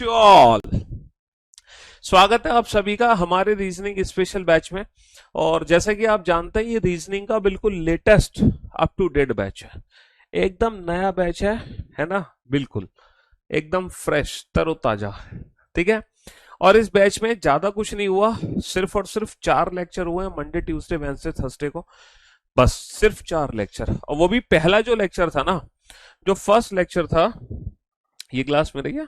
To all. स्वागत है आप सभी का हमारे रीजनिंग स्पेशल बैच में। और जैसा कि आप जानते हैं ये रीजनिंग का बिल्कुल latest up to date batch है। एकदम नया बैच है ना। बिल्कुल एकदम फ्रेश तरोताजा। ठीक है। और इस बैच में ज्यादा कुछ नहीं हुआ, सिर्फ और सिर्फ 4 लेक्चर हुए हैं, मंडे ट्यूसडे वेडनेसडे थर्सडे को। बस सिर्फ 4 लेक्चर, और वो भी पहला जो लेक्चर था ना, जो फर्स्ट लेक्चर था, ये क्लास में रही है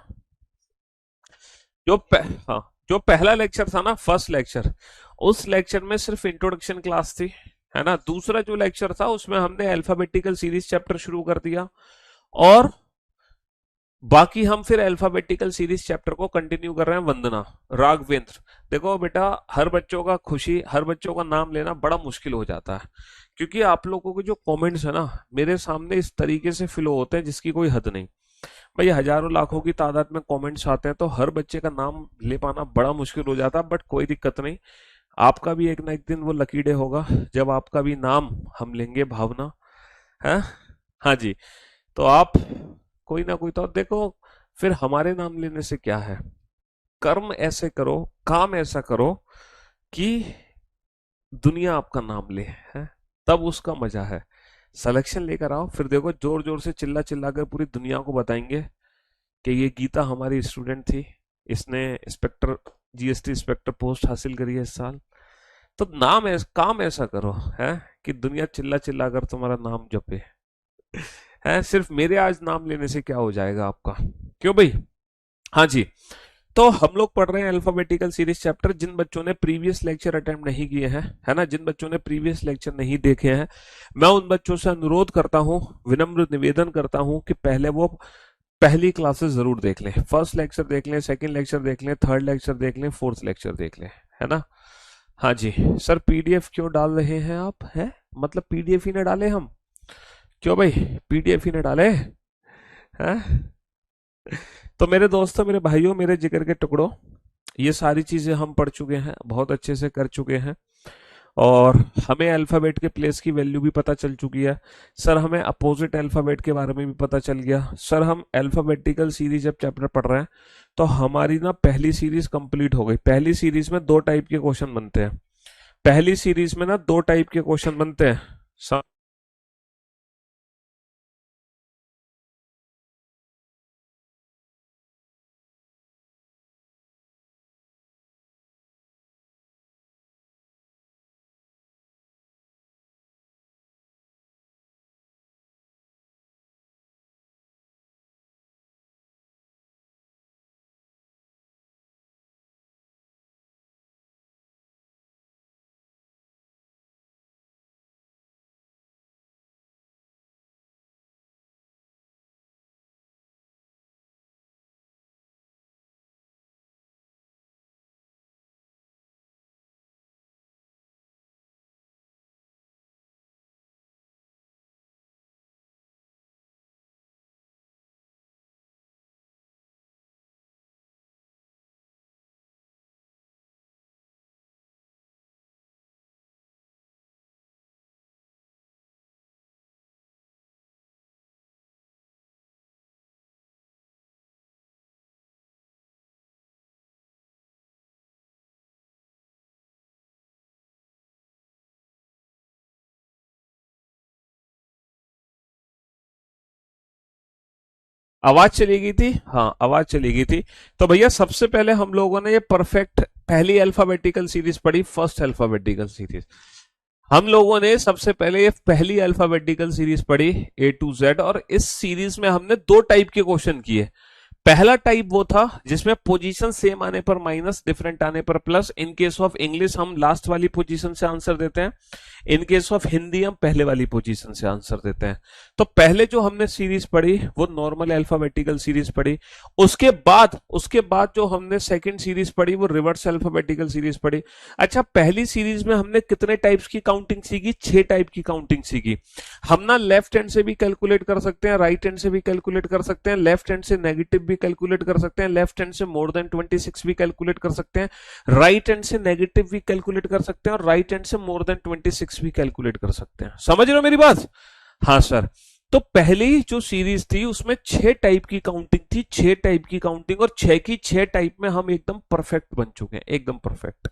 हाँ, जो पहला लेक्चर था ना, फर्स्ट लेक्चर, उस लेक्चर में सिर्फ इंट्रोडक्शन क्लास थी, है ना। दूसरा जो लेक्चर था उसमें हमने अल्फाबेटिकल सीरीज चैप्टर शुरू कर दिया, और बाकी हम फिर अल्फाबेटिकल सीरीज चैप्टर को कंटिन्यू कर रहे हैं। वंदना, राघवेंद्र। देखो बेटा, हर बच्चों का खुशी, हर बच्चों का नाम लेना बड़ा मुश्किल हो जाता है, क्योंकि आप लोगों के जो कमेंट्स है ना मेरे सामने इस तरीके से फ्लो होते हैं जिसकी कोई हद नहीं। भाई हजारों लाखों की तादाद में कमेंट्स आते हैं, तो हर बच्चे का नाम ले पाना बड़ा मुश्किल हो जाता है। बट कोई दिक्कत नहीं, आपका भी एक ना एक दिन वो लकी डे होगा जब आपका भी नाम हम लेंगे। भावना है, हाँ जी। तो आप कोई ना कोई तो देखो, फिर हमारे नाम लेने से क्या है, कर्म ऐसे करो, काम ऐसा करो कि दुनिया आपका नाम ले, है, तब उसका मजा है। सिलेक्शन लेकर आओ, फिर देखो जोर जोर से चिल्ला चिल्ला कर पूरी दुनिया को बताएंगे कि ये गीता हमारी स्टूडेंट थी, इसने इंस्पेक्टर, जीएसटी इंस्पेक्टर पोस्ट हासिल करी है इस साल। तो काम ऐसा करो, है, कि दुनिया चिल्ला चिल्ला कर तुम्हारा नाम जपे। है, सिर्फ मेरे आज नाम लेने से क्या हो जाएगा आपका, क्यों भाई। हाँ जी। तो हम लोग पढ़ रहे हैं अल्फाबेटिकल सीरीज चैप्टर। जिन बच्चों ने प्रीवियस लेक्चर अटेम्प्ट नहीं किए हैं, है ना, जिन बच्चों ने प्रीवियस लेक्चर नहीं देखे हैं, मैं उन बच्चों से अनुरोध करता हूं, विनम्र निवेदन करता हूं कि पहले वो पहली क्लासेस जरूर देख लें। फर्स्ट लेक्चर देख लें, सेकंड लेक्चर देख लें, थर्ड लेक्चर देख लें, फोर्थ लेक्चर देख लें, है ना। हाँ जी। सर पीडीएफ क्यों डाल रहे हैं आप, है, मतलब पीडीएफ ही ना डाले हम, क्यों भाई, पीडीएफ ही ना डाले हैं। तो मेरे दोस्तों, मेरे भाइयों, मेरे जिगर के टुकड़ों, ये सारी चीजें हम पढ़ चुके हैं, बहुत अच्छे से कर चुके हैं, और हमें अल्फाबेट के प्लेस की वैल्यू भी पता चल चुकी है। सर हमें अपोजिट अल्फाबेट के बारे में भी पता चल गया। सर हम अल्फाबेटिकल सीरीज जब चैप्टर पढ़ रहे हैं तो हमारी ना पहली सीरीज कंप्लीट हो गई। पहली सीरीज में 2 टाइप के क्वेश्चन बनते हैं। पहली सीरीज में ना 2 टाइप के क्वेश्चन बनते हैं। आवाज चली गई थी, हाँ आवाज चली गई थी। तो भैया सबसे पहले हम लोगों ने ये परफेक्ट पहली अल्फाबेटिकल सीरीज पढ़ी, फर्स्ट अल्फाबेटिकल सीरीज। हम लोगों ने सबसे पहले ये पहली अल्फाबेटिकल सीरीज पढ़ी ए टू जेड, और इस सीरीज में हमने 2 टाइप के क्वेश्चन किए। पहला टाइप वो था जिसमें पोजीशन सेम आने पर माइनस, डिफरेंट आने पर plus. In case of English हम लास्ट वाली पोजीशन से आंसर देते हैं, इन केस ऑफ हिंदी हम पहले वाली पोजीशन से आंसर देते हैं। तो पहले जो हमने सीरीज पढ़ी वो नॉर्मल अल्फाबेटिकल सीरीज पढ़ी। उसके बाद जो हमने सेकंड सीरीज पढ़ी वो रिवर्स अल्फाबेटिकल सीरीज पढ़ी। अच्छा, पहली सीरीज में हमने कितने टाइप्स की काउंटिंग सीखी? 6 टाइप की काउंटिंग सीखी। हम ना लेफ्ट हैंड से भी कैलकुलेट कर सकते हैं, राइट हैंड से भी कैलकुलेट कर सकते हैं, लेफ्ट हैंड से नेगेटिव भी कैलकुलेट कर सकते हैं, लेफ्ट हैंड से मोर देन 26 भी कैलकुलेट कर सकते हैं, राइट हैंड से नेगेटिव भी कैलकुलेट कर सकते हैं, और राइट हैंड से मोर देन 26 भी कैलकुलेट कर सकते हैं। समझ रहे हो मेरी बात? हाँ सर। तो पहली जो सीरीज थी उसमें 6 टाइप की काउंटिंग थी, 6 टाइप की काउंटिंग, और 6 की 6 टाइप में हम एकदम परफेक्ट बन चुके हैं, एकदम परफेक्ट।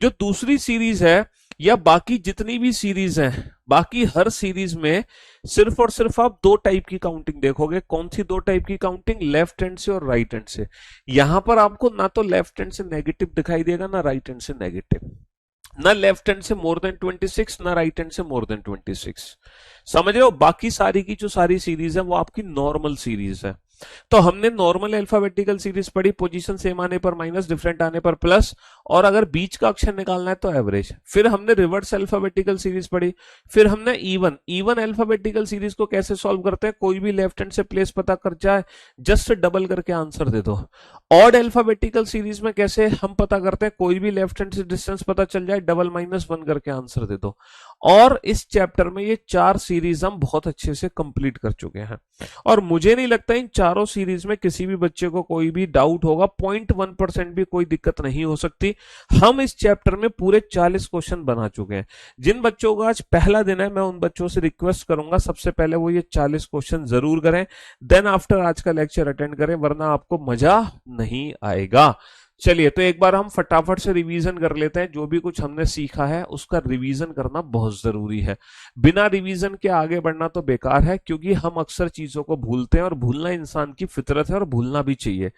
जो दूसरी सीरीज है या बाकी जितनी भी सीरीज हैं, बाकी हर सीरीज में सिर्फ और सिर्फ आप 2 टाइप की काउंटिंग देखोगे। कौन सी 2 टाइप की काउंटिंग? लेफ्ट हैंड से और राइट हैंड से। यहां पर आपको ना तो लेफ्ट हैंड से नेगेटिव दिखाई देगा ना राइट हैंड से नेगेटिव, ना लेफ्ट हैंड से मोर देन 26 ना राइट हैंड से मोर देन 26। समझ रहे हो? बाकी सारी की जो सारी सीरीज है वो आपकी नॉर्मल सीरीज है। तो हमने नॉर्मल अल्फाबेटिकल सीरीज पढ़ी, पोजीशन सेम आने पर माइनस, डिफरेंट आने पर प्लस, और अगर बीच का अक्षर निकालना है तो एवरेज। फिर हमने रिवर्स अल्फाबेटिकल सीरीज पढ़ी, फिर हमने इवन इवन अल्फाबेटिकल सीरीज को कैसे सॉल्व करते हैं, कोई भी लेफ्ट हैंड से प्लेस पता कर जाए, जस्ट डबल करके आंसर दे दो। ऑड अल्फाबेटिकल सीरीज में कैसे हम पता करते हैं, कोई भी लेफ्ट हैंड से डिस्टेंस पता चल जाए, डबल माइनस वन करके आंसर दे दो। और इस चैप्टर में ये 4 सीरीज हम बहुत अच्छे से कंप्लीट कर चुके हैं, और मुझे नहीं लगता इन चारों सीरीज में किसी भी बच्चे को कोई भी डाउट होगा, 0.1% भी कोई दिक्कत नहीं हो सकती। हम इस चैप्टर में पूरे 40 क्वेश्चन बना चुके हैं। जिन बच्चों का आज पहला दिन है, मैं उन बच्चों से रिक्वेस्ट करूंगा सबसे पहले वो ये 40 क्वेश्चन जरूर करें, देन आफ्टर आज का लेक्चर अटेंड करें, वरना आपको मजा नहीं आएगा। चलिए, तो एक बार हम फटाफट से रिवीजन कर लेते हैं। जो भी कुछ हमने सीखा है उसका रिवीजन करना बहुत जरूरी है। बिना रिवीजन के आगे बढ़ना तो बेकार है, क्योंकि हम अक्सर चीजों को भूलते हैं, और भूलना इंसान की फितरत है, और भूलना भी चाहिए।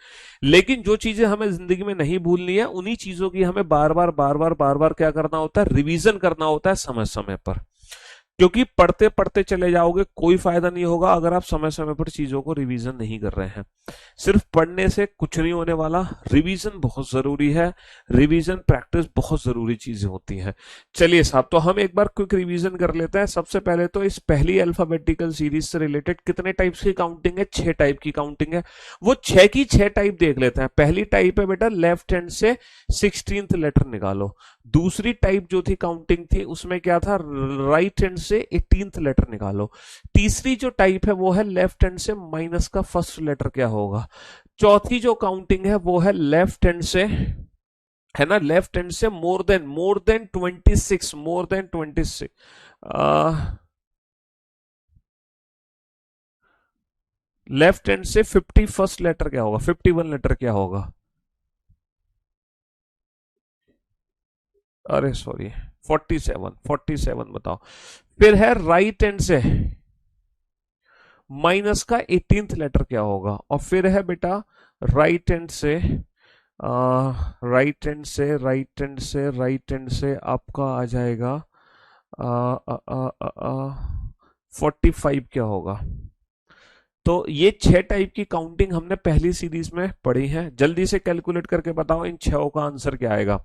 लेकिन जो चीजें हमें जिंदगी में नहीं भूलनी है, उन्हीं चीजों की हमें बार बार बार बार बार बार क्या करना होता है, रिवीजन करना होता है समय समय पर। क्योंकि पढ़ते पढ़ते चले जाओगे, कोई फायदा नहीं होगा अगर आप समय समय पर चीजों को रिवीजन नहीं कर रहे हैं। सिर्फ पढ़ने से कुछ नहीं होने वाला, रिवीजन बहुत जरूरी है, रिवीजन प्रैक्टिस बहुत जरूरी चीजें होती हैं। चलिए साहब, तो हम एक बार क्विक रिवीजन कर लेते हैं। सबसे पहले तो इस पहली अल्फाबेटिकल सीरीज से रिलेटेड कितने टाइप्स की काउंटिंग है? 6 टाइप की काउंटिंग है। वो 6 की 6 टाइप देख लेते हैं। पहली टाइप है बेटा, लेफ्ट हैंड से 16th लेटर निकालो। दूसरी टाइप जो थी काउंटिंग थी, उसमें क्या था, राइट हैंड से 18th लेटर निकालो। तीसरी जो टाइप है वो है लेफ्ट हैंड से माइनस का फर्स्ट लेटर क्या होगा। चौथी जो काउंटिंग है वो है लेफ्ट हैंड से, है ना, लेफ्ट हैंड से more than 26, more than 26। Left hand से 51st लेटर क्या होगा, 51 लेटर क्या होगा, अरे सॉरी, 47 बताओ। फिर है राइट हैंड से माइनस का 18th लेटर क्या होगा, और फिर है बेटा राइट हैंड से राइट हैंड से आपका आ जाएगा 45 क्या होगा। तो ये 6 टाइप की काउंटिंग हमने पहली सीरीज में पढ़ी है। जल्दी से कैलकुलेट करके बताओ इन 6 का आंसर क्या आएगा।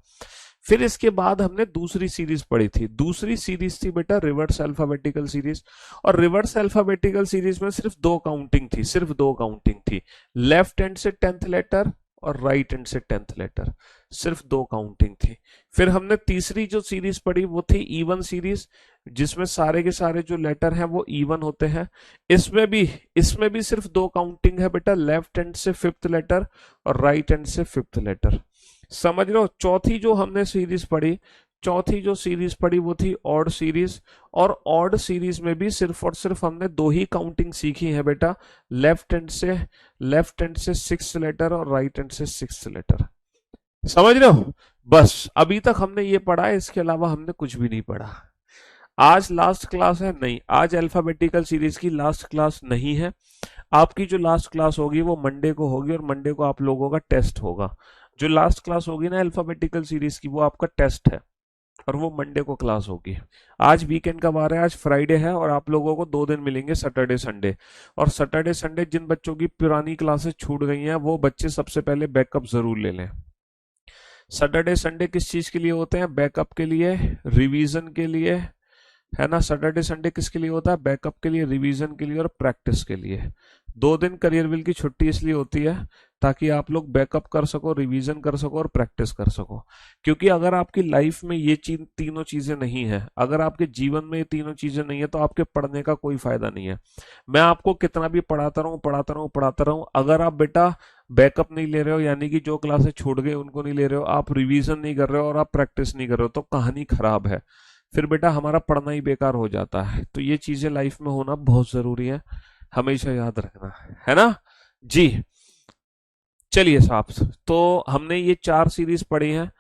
फिर इसके बाद हमने दूसरी सीरीज पढ़ी थी। दूसरी सीरीज थी बेटा रिवर्स अल्फाबेटिकल सीरीज, और रिवर्स अल्फाबेटिकल सीरीज में सिर्फ 2 काउंटिंग थी, सिर्फ 2 काउंटिंग थी। लेफ्ट हैंड से 10th लेटर और राइट हैंड से 10th लेटर, सिर्फ 2 काउंटिंग थी। फिर हमने तीसरी जो सीरीज पढ़ी वो थी इवन सीरीज, जिसमें सारे के सारे जो लेटर हैं वो इवन होते हैं। इसमें भी सिर्फ 2 काउंटिंग है बेटा, लेफ्ट हैंड से 5th लेटर और राइट हैंड से 5th लेटर। समझ लो। चौथी जो हमने सीरीज पढ़ी, चौथी जो सीरीज पढ़ी वो थी ऑड सीरीज, और ऑड सीरीज में भी सिर्फ और सिर्फ हमने 2 ही काउंटिंग सीखी है बेटा, लेफ्ट हैंड से 6th लेटर और राइट हैंड से 6th लेटर। समझ रहे हो? बस अभी तक हमने ये पढ़ा है, इसके अलावा हमने कुछ भी नहीं पढ़ा। आज लास्ट क्लास है? नहीं, आज अल्फाबेटिकल सीरीज की लास्ट क्लास नहीं है। आपकी जो लास्ट क्लास होगी वो मंडे को होगी, और मंडे को आप लोगों का टेस्ट होगा। जो लास्ट क्लास होगी ना अल्फाबेटिकल सीरीज की, वो आपका टेस्ट है, और वो मंडे को क्लास होगी। आज वीकेंड का वार है, आज फ्राइडे है, और आप लोगों को 2 दिन मिलेंगे, सैटरडे संडे। और सैटरडे संडे जिन बच्चों की पुरानी क्लासेस छूट गई हैं वो बच्चे सबसे पहले बैकअप जरूर ले लें। सैटरडे संडे किस चीज के लिए होते हैं? बैकअप के लिए, रिवीजन के लिए, है ना। सैटरडे संडे किसके लिए होता है? बैकअप के लिए, रिवीजन के लिए और प्रैक्टिस के लिए। 2 दिन करियरविल की छुट्टी इसलिए होती है ताकि आप लोग बैकअप कर सको, रिवीजन कर सको और प्रैक्टिस कर सको। क्योंकि अगर आपकी लाइफ में ये तीनों चीजें नहीं है, अगर आपके जीवन में ये तीनों चीजें नहीं है, तो आपके पढ़ने का कोई फायदा नहीं है। मैं आपको कितना भी पढ़ाता रहूं, अगर आप बेटा बैकअप नहीं ले रहे हो, यानी कि जो क्लासेस छूट गए उनको नहीं ले रहे हो, आप रिवीजन नहीं कर रहे हो और आप प्रैक्टिस नहीं कर रहे हो, तो कहानी खराब है। फिर बेटा हमारा पढ़ना ही बेकार हो जाता है। तो ये चीजें लाइफ में होना बहुत जरूरी है, हमेशा याद रखना है ना जी। चलिए साहब, तो हमने ये 4 सीरीज पढ़ी हैं।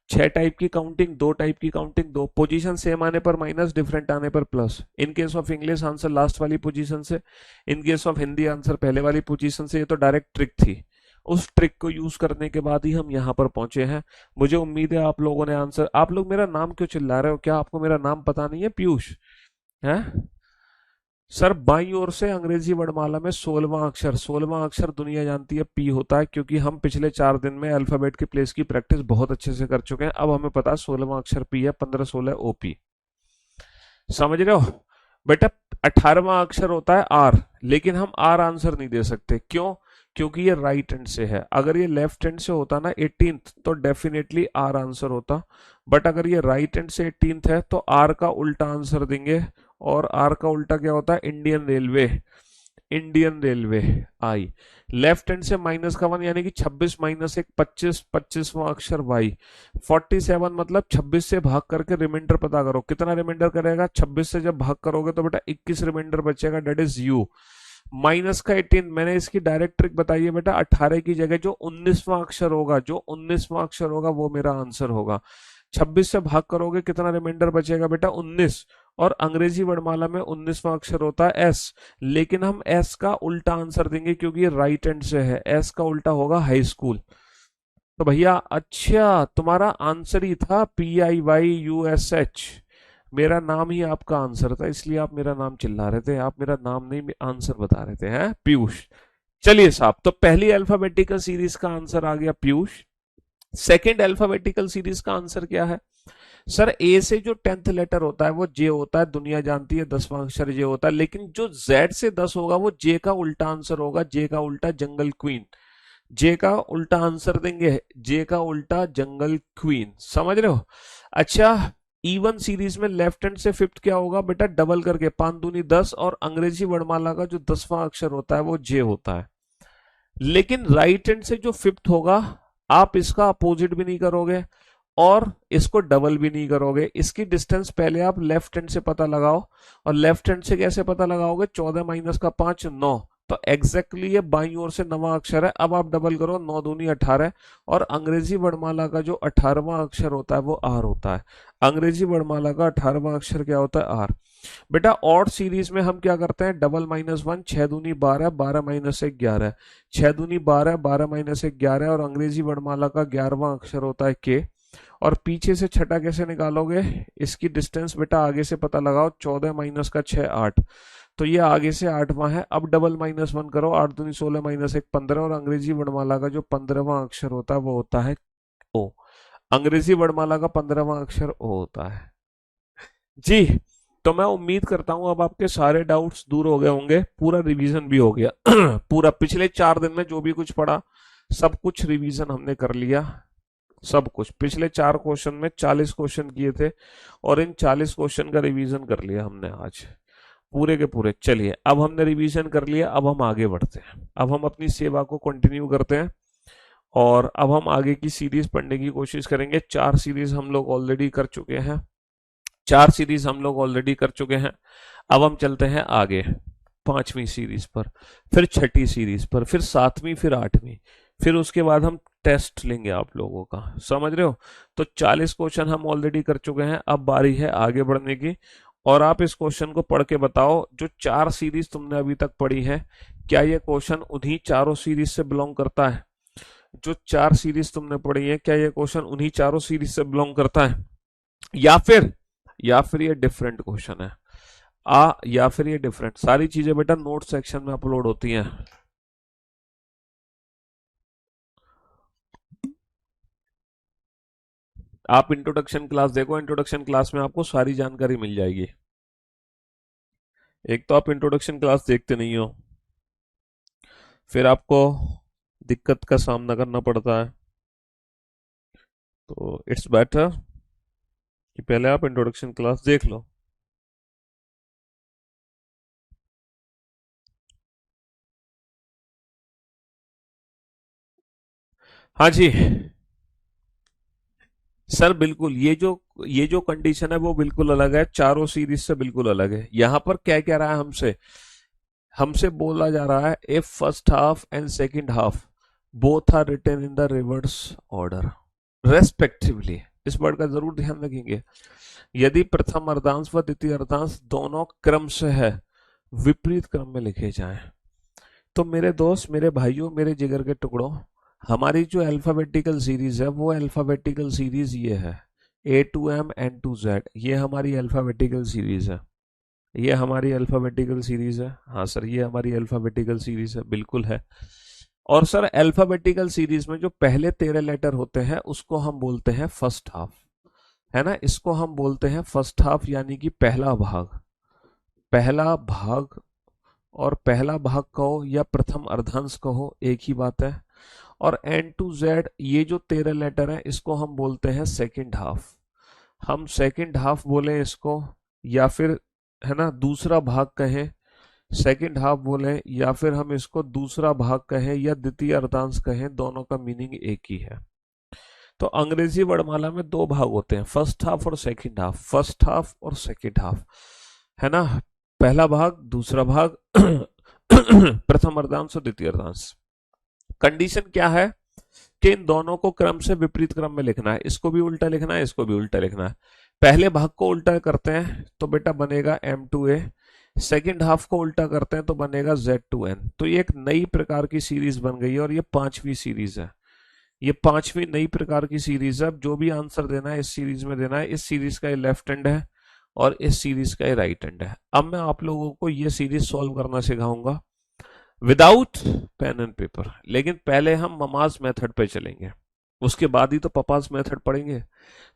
6 टाइप की काउंटिंग, 2 टाइप की काउंटिंग, 2 पोजीशन सेम आने पर माइनस, डिफरेंट आने पर plus. In case of English answer last वाली पोजीशन से, in case of Hindi answer पहले वाली पोजीशन से। ये तो डायरेक्ट ट्रिक थी, उस ट्रिक को यूज करने के बाद ही हम यहाँ पर पहुंचे हैं। मुझे उम्मीद है आप लोगों ने आंसर, आप लोग मेरा नाम क्यों चिल्ला रहे हो, क्या आपको मेरा नाम पता नहीं है? पीयूष है सर। बाईं ओर से अंग्रेजी वर्णमाला में 16वां अक्षर, 16वां अक्षर दुनिया जानती है पी होता है, क्योंकि हम पिछले 4 दिन में अल्फाबेट की प्लेस की प्रैक्टिस बहुत अच्छे से कर चुके हैं। अब हमें पता है 16वां अक्षर पी है, 15 16 ओपी। समझ रहे हो बेटा? 18वां अक्षर होता है आर, लेकिन हम आर आंसर नहीं दे सकते। क्यों? क्योंकि ये राइट हैंड से है। अगर ये लेफ्ट हैंड से होता ना 18th, तो डेफिनेटली आर आंसर होता। बट अगर ये राइट हैंड से 18th है तो आर का उल्टा आंसर देंगे। और आर का उल्टा क्या होता है? Indian railway. इंडियन रेलवे आई। लेफ्ट हैंड से -1 यानी कि 26 माइनस 1 25, 25वां अक्षर वाई। 47 मतलब 26 से भाग करके रिमाइंडर पता करो, कितना रिमाइंडर करेगा? 26 से जब भाग करोगे तो बेटा 21 रिमाइंडर बचेगा, डेट इज यू। माइनस का 18, मैंने इसकी डायरेक्ट ट्रिक बताई है बेटा। 18 की जगह जो 19वां अक्षर होगा, जो 19वां अक्षर होगा वो मेरा आंसर होगा। 26 से भाग करोगे, कितना रिमाइंडर बचेगा बेटा? 19। और अंग्रेजी वर्णमाला में 19वां अक्षर होता है एस, लेकिन हम एस का उल्टा आंसर देंगे क्योंकि ये राइट हैंड से है। एस का उल्टा होगा हाई स्कूल। तो भैया अच्छा, तुम्हारा आंसर ही था PIYUSH। मेरा नाम ही आपका आंसर था, इसलिए आप मेरा नाम चिल्ला रहे थे। आप मेरा नाम नहीं आंसर बता रहे थे, हैं पीयूष? चलिए साहब, तो पहली अल्फाबेटिकल सीरीज का आंसर आ गया पीयूष। सेकेंड अल्फाबेटिकल सीरीज का आंसर क्या है? सर ए से जो 10th लेटर होता है वो जे होता है, दुनिया जानती है 10वां अक्षर जे होता है। लेकिन जो जेड से 10 होगा वो जे का उल्टा आंसर होगा। जे का उल्टा जंगल क्वीन। जे का उल्टा आंसर देंगे, जे का उल्टा जंगल क्वीन। समझ रहे हो? अच्छा, इवन सीरीज में लेफ्ट हैंड से फिफ्थ क्या होगा बेटा? डबल करके 5 दूनी 10, और अंग्रेजी वर्णमाला का जो 10वां अक्षर होता है वो जे होता है। लेकिन राइट हैंड से जो फिफ्थ होगा, आप इसका अपोजिट भी नहीं करोगे और इसको डबल भी नहीं करोगे। इसकी डिस्टेंस पहले आप लेफ्ट हैंड से पता लगाओ। और लेफ्ट हैंड से कैसे पता लगाओगे? 14 माइनस का 5 9। तो एग्जैक्टली ये बाईं ओर से 9वां अक्षर है। अब आप डबल करो, 9 दूनी 18। और अंग्रेजी वर्णमाला का जो 18वां अक्षर होता है वो आर होता है। अंग्रेजी वर्णमाला का 18वां अक्षर क्या होता है? आर। बेटा ऑड सीरीज में हम क्या करते हैं? डबल -1, 6 दूनी 12, 12 माइनस 1 11। 6 दूनी 12, 12 माइनस 1 11। और अंग्रेजी वर्णमाला का 11वां अक्षर होता है के। और पीछे से छठा कैसे निकालोगे? इसकी डिस्टेंस बेटा आगे से पता लगाओ, 14 माइनस का 6 8। तो ये आगे से 8वां है। अब डबल -1 करो, 8 दूनी 16 माइनस 1 15। और अंग्रेजी वर्णमाला का जो 15वां अक्षर होता है वो होता है ओ। अंग्रेजी वर्णमाला का 15वां अक्षर ओ होता है जी। तो मैं उम्मीद करता हूं अब आपके सारे डाउट्स दूर हो गए होंगे, पूरा रिवीजन भी हो गया। पूरा पिछले 4 दिन में जो भी कुछ पढ़ा सब कुछ रिवीजन हमने कर लिया। सब कुछ पिछले 4 क्वेश्चन में 40 क्वेश्चन किए थे, और इन 40 क्वेश्चन का रिवीजन कर लिया हमने आज पूरे के पूरे। चलिए, अब हमने रिवीजन कर लिया, अब हम आगे बढ़ते हैं। अब हम अपनी सेवा को कंटिन्यू करते हैं, और अब हम आगे की सीरीज पढ़ने की कोशिश करेंगे। 4 सीरीज हम लोग ऑलरेडी कर चुके हैं। 4 सीरीज हम लोग ऑलरेडी कर चुके हैं। अब हम चलते हैं आगे 5वीं सीरीज पर, फिर 6ठी सीरीज पर, फिर 7वीं, फिर 8वीं। फिर उसके बाद हम टेस्ट लेंगे आप लोगों का। समझ रहे हो? तो 40 क्वेश्चन हम ऑलरेडी कर चुके हैं, अब बारी है आगे बढ़ने की। और आप इस क्वेश्चन को पढ़ के बताओ, जो 4 सीरीज तुमने अभी तक पढ़ी है, क्या ये क्वेश्चन उन्हीं चारों सीरीज से बिलोंग करता है? जो 4 सीरीज तुमने पढ़ी है, क्या ये क्वेश्चन उन्हीं चारों सीरीज से बिलोंग करता है? या फिर ये डिफरेंट क्वेश्चन है? या फिर ये डिफरेंट? सारी चीजें बेटा नोट सेक्शन में अपलोड होती हैं। आप इंट्रोडक्शन क्लास देखो, इंट्रोडक्शन क्लास में आपको सारी जानकारी मिल जाएगी। एक तो आप इंट्रोडक्शन क्लास देखते नहीं हो, फिर आपको दिक्कत का सामना करना पड़ता है। तो इट्स बेटर कि पहले आप इंट्रोडक्शन क्लास देख लो। हाँ जी। सर बिल्कुल, ये जो कंडीशन है वो बिल्कुल अलग है, चारों सीरीज से बिल्कुल अलग है। यहां पर क्या कह रहा है हमसे, हमसे बोला जा रहा है if first half and second half both are written in the reverse order respectively. इस वर्ड का जरूर ध्यान रखेंगे। यदि प्रथम अर्धांश व द्वितीय अर्धांश दोनों क्रम से है, विपरीत क्रम में लिखे जाएं, तो मेरे दोस्त, मेरे भाइयों, मेरे जिगर के टुकड़ों, हमारी जो अल्फाबेटिकल सीरीज है वो अल्फाबेटिकल सीरीज ये है, A to M N to Z, ये हमारी अल्फाबेटिकल सीरीज है। ये हमारी अल्फाबेटिकल सीरीज है, हाँ सर ये हमारी अल्फाबेटिकल सीरीज है, बिल्कुल है। और सर अल्फाबेटिकल सीरीज में जो पहले 13 लेटर होते हैं उसको हम बोलते हैं फर्स्ट हाफ, है ना, इसको हम बोलते हैं फर्स्ट हाफ, यानी कि पहला भाग। पहला भाग, और पहला भाग कहो या प्रथम अर्धांश कहो एक ही बात है। और एन टू जेड ये जो 13 लेटर हैं इसको हम बोलते हैं सेकंड हाफ। हम सेकंड हाफ बोले इसको, या फिर, है ना, दूसरा भाग कहें, सेकंड हाफ बोले, या फिर हम इसको दूसरा भाग कहें या द्वितीय अर्धांश कहें, दोनों का मीनिंग एक ही है। तो अंग्रेजी वर्णमाला में दो भाग होते हैं, फर्स्ट हाफ और सेकंड हाफ, फर्स्ट हाफ और सेकंड हाफ, है ना, पहला भाग, दूसरा भाग, प्रथम अर्धांश और द्वितीय अर्धांश। कंडीशन क्या है कि इन दोनों को क्रम से विपरीत क्रम में लिखना है, इसको भी उल्टा लिखना है, इसको भी उल्टा लिखना है। पहले भाग को उल्टा करते हैं तो बेटा बनेगा M to A, second half को उल्टा करते हैं तो बनेगा जेड टू एन। तो ये एक नई प्रकार की सीरीज बन गई है, और ये पांचवी सीरीज है, ये पांचवी नई प्रकार की सीरीज है। अब जो भी आंसर देना है इस सीरीज में देना है। इस सीरीज का ये लेफ्ट हैंड है और इस सीरीज का ये राइट हैंड है। अब मैं आप लोगों को ये सीरीज सॉल्व करना सिखाऊंगा विदाउट पेन एंड पेपर, लेकिन पहले हम ममाज मेथड पे चलेंगे, उसके बाद ही तो पपास मेथड पढ़ेंगे।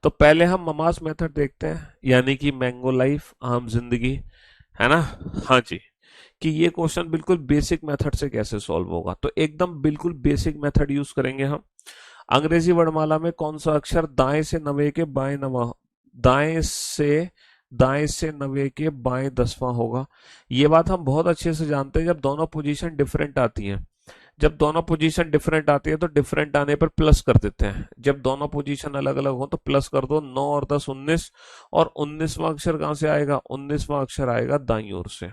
तो पहले हम ममाज मेथड देखते हैं, यानी कि मैंगो लाइफ, आम जिंदगी, है ना। हाँ जी, कि ये क्वेश्चन बिल्कुल बेसिक मेथड से कैसे सॉल्व होगा। तो एकदम बिल्कुल बेसिक मेथड यूज करेंगे हम। अंग्रेजी वर्णमाला में कौन सा अक्षर दाएं से नवे के बाएं नवा, दाएं से नवे के बाएं 10वां होगा। ये बात हम बहुत अच्छे से जानते हैं, जब दोनों पोजीशन डिफरेंट आती हैं, जब दोनों पोजीशन डिफरेंट आती है तो डिफरेंट आने पर प्लस कर देते हैं। जब दोनों पोजीशन अलग अलग हो तो प्लस कर दो, 9 और 10 19, और 19वां अक्षर कहां से आएगा, 19वां अक्षर आएगा दाईं ओर से।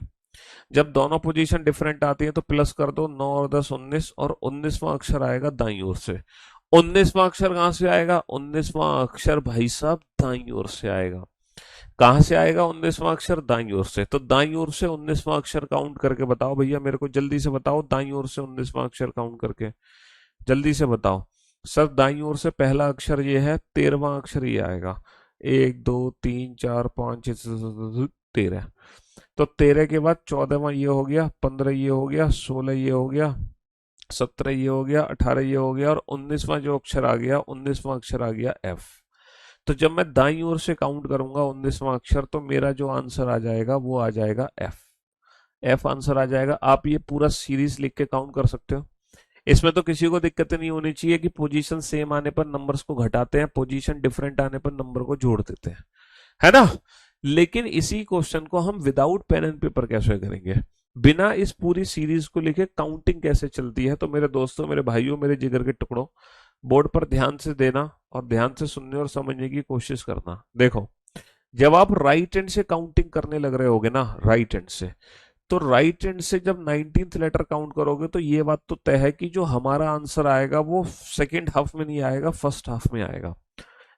जब दोनों पोजीशन डिफरेंट आती है तो प्लस कर दो, 9 और 10 19, और 19वां अक्षर आएगा दाईं ओर से। 19वां अक्षर कहां से आएगा, 19वां अक्षर भाई साहब दाईं ओर से आएगा। कहां से आएगा 19वां अक्षर, दाईं ओर से। तो दाईं ओर से 19वां अक्षर काउंट करके बताओ भैया, मेरे को जल्दी से बताओ, दाईं ओर से 19वां अक्षर काउंट करके जल्दी से बताओ। सर दाईं ओर से पहला अक्षर ये है, 13वां अक्षर ये आएगा, 1 2 3 4 5 6 13। तो 13 के बाद 14वां ये हो गया, 15 ये हो गया, 16 ये हो गया, 17 ये हो गया, 18 ये हो गया, और 19वां जो अक्षर आ गया, 19वां अक्षर आ गया एफ। तो जब मैं दाईं ओर से काउंट करूंगा 19वां अक्षर, तो मेरा जो आंसर आ जाएगा वो आ जाएगा एफ। एफ आंसर आ जाएगा। आप ये पूरा सीरीज लिख के काउंट कर सकते हो, इसमें तो किसी को दिक्कत नहीं होनी चाहिए कि पोजीशन सेम आने पर नंबर्स को घटाते हैं, पोजीशन डिफरेंट आने पर नंबर को जोड़ देते हैं, है ना। लेकिन इसी क्वेश्चन को हम विदाउट पेन एंड पेपर कैसे करेंगे, बिना इस पूरी सीरीज को लिखे काउंटिंग कैसे चलती है। तो मेरे दोस्तों, मेरे भाइयों, मेरे जिगर के टुकड़ों, बोर्ड पर ध्यान से देना और ध्यान से सुनने और समझने की कोशिश करना। देखो, जब आप राइट हैंड से काउंटिंग करने लग रहे होगे ना, राइट हैंड से, तो राइट हैंड से जब 19th लेटर काउंट करोगे तो ये बात तो तय है कि जो हमारा आंसर आएगा वो सेकेंड हाफ में नहीं आएगा, फर्स्ट हाफ में आएगा।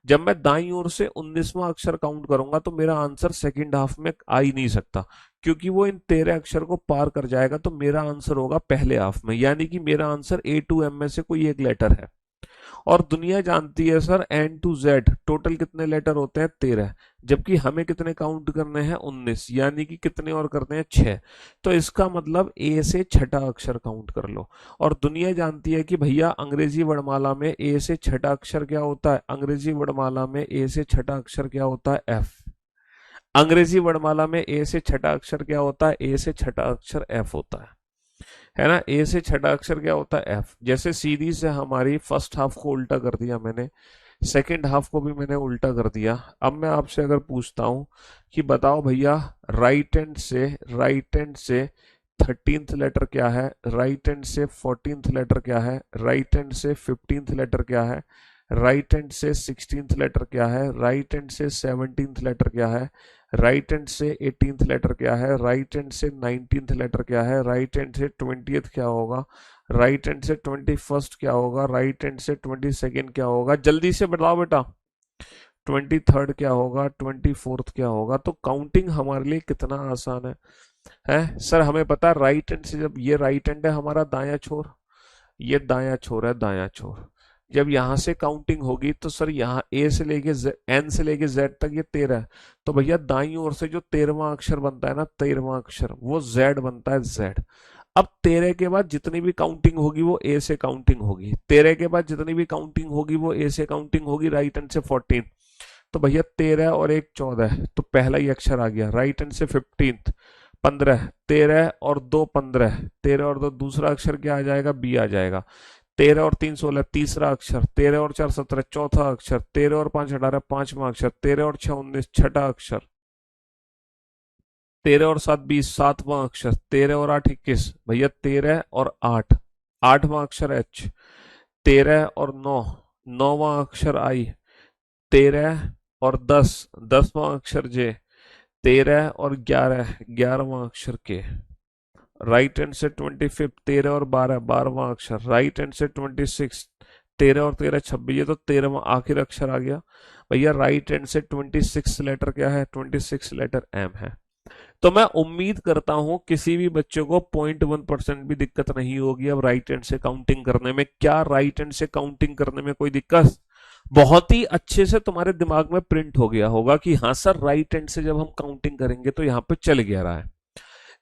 जब मैं दाईं ओर से 19वां अक्षर काउंट करूंगा तो मेरा आंसर सेकेंड हाफ में आ ही नहीं सकता, क्योंकि वो इन 13 अक्षर को पार कर जाएगा। तो मेरा आंसर होगा पहले हाफ में, यानी कि मेरा आंसर ए टू एम में से कोई एक लेटर है। और दुनिया जानती है sir N to Z total कितने लेटर होते हैं, 13, जबकि हमें कितने काउंट करने हैं, 19, यानी कि कितने और करने हैं, 6। तो इसका मतलब ए से छठा अक्षर काउंट कर लो। और दुनिया जानती है कि भैया अंग्रेजी वर्णमाला में ए से छठा अक्षर क्या होता है, अंग्रेजी वर्णमाला में ए से छठा अक्षर क्या होता है, एफ। अंग्रेजी वर्णमाला में ए से छठा अक्षर क्या होता है, ए से छठा अक्षर एफ होता है ना। ए से छठा अक्षर क्या होता है, एफ। जैसे सीरीज है हमारी, फर्स्ट हाफ को उल्टा कर दिया मैंने, सेकेंड हाफ को भी मैंने उल्टा कर दिया। अब मैं आपसे अगर पूछता हूं कि बताओ भैया, राइट हैंड से 13th लेटर क्या है, राइट हैंड से 14th लेटर क्या है, राइट हैंड से 15th लेटर क्या है, राइट हैंड से 16th लेटर क्या है, राइट हैंड से 17th लेटर क्या है, राइट हैंड से 18th लेटर क्या है, राइट हैंड से 19th लेटर क्या है, राइट हैंड से 20th क्या होगा, राइट हैंड से 21st क्या होगा, राइट हैंड से 22nd क्या होगा, जल्दी से बताओ बेटा। 23rd क्या होगा, 24th क्या होगा। तो काउंटिंग हमारे लिए कितना आसान है सर। हमें पता है राइट हैंड से, जब ये राइट हैंड है हमारा दायां छोर, ये दायां छोर है दायां छोर, जब यहां से काउंटिंग होगी तो सर यहाँ ए से लेके एन से लेके जेड तक ये 13 है, तो भैया दाईं ओर से जो 13वां अक्षर बनता है ना, 13वां अक्षर, वो जेड बनता है, जेड। अब 13 के बाद जितनी भी काउंटिंग होगी वो ए से काउंटिंग होगी, 13 के बाद जितनी भी काउंटिंग होगी वो ए से काउंटिंग होगी, राइट हैंड से 14। तो भैया 13 और 1 14, तो पहला ही अक्षर आ गया। राइट हैंड से 15 15, 13 और 2 15, 13 और 2 दूसरा अक्षर क्या आ जाएगा, बी आ जाएगा। 13 और 3 16 तीसरा अक्षर, 13 और 4 17 चौथा अक्षर, 13 और 5 18 पांचवा अक्षर, 13 और 6 19 छठा अक्षर, 13 और 7 20 सातवां अक्षर, 13 और 8 21 भैया 13 और 8 आठवां अक्षर एच, 13 और 9 नौवां अक्षर आई, 13 और 10 10वां अक्षर जे, 13 और 11 11वां अक्षर के। राइट हैंड से 25 13 और 12 12वां अक्षर, राइट हैंड से 26 13 और 13 26, ये तो 13वां आखिर अक्षर आ गया भैया। राइट हैंड से 26 लेटर क्या है, 26 लेटर एम है। तो मैं उम्मीद करता हूं किसी भी बच्चे को 0.1% भी दिक्कत नहीं होगी अब राइट हैंड से काउंटिंग करने में। क्या राइट हैंड से काउंटिंग करने में कोई दिक्कत? बहुत ही अच्छे से तुम्हारे दिमाग में प्रिंट हो गया होगा कि हाँ सर राइट हैंड से जब हम काउंटिंग करेंगे तो यहाँ पे चल गया रहा है।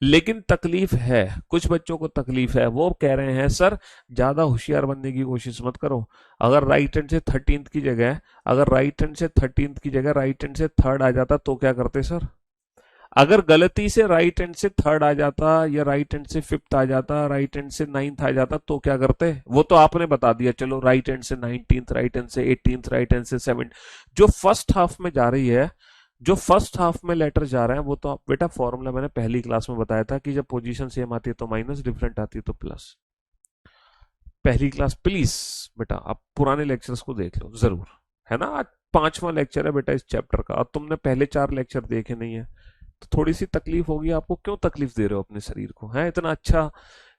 लेकिन तकलीफ है, कुछ बच्चों को तकलीफ है, वो कह रहे हैं सर ज्यादा होशियार बनने की कोशिश मत करो। अगर राइट हैंड से 13th की जगह, अगर राइट हैंड से 13th की जगह राइट हैंड से थर्ड आ जाता तो क्या करते सर? अगर गलती से राइट हैंड से थर्ड आ जाता या राइट हैंड से फिफ्थ आ जाता, राइट हैंड से नाइन्थ आ जाता तो क्या करते? वो तो आपने बता दिया, चलो राइट हैंड से 19th, राइट हैंड से 18th, राइट हैंड से 7। जो फर्स्ट हाफ में जा रही है, जो फर्स्ट हाफ में लेटर जा रहे हैं, वो तो बेटा फॉर्मूला मैंने पहली क्लास में बताया था कि जब पोजीशन सेम आती है तो माइनस, डिफरेंट आती है तो प्लस। पहली क्लास प्लीज बेटा आप पुराने लेक्चर्स को देख लो जरूर, है ना। आज 5वां लेक्चर है बेटा इस चैप्टर का, और तुमने पहले 4 लेक्चर देखे नहीं है तो थोड़ी सी तकलीफ होगी आपको। क्यों तकलीफ दे रहे हो अपने शरीर को? है इतना अच्छा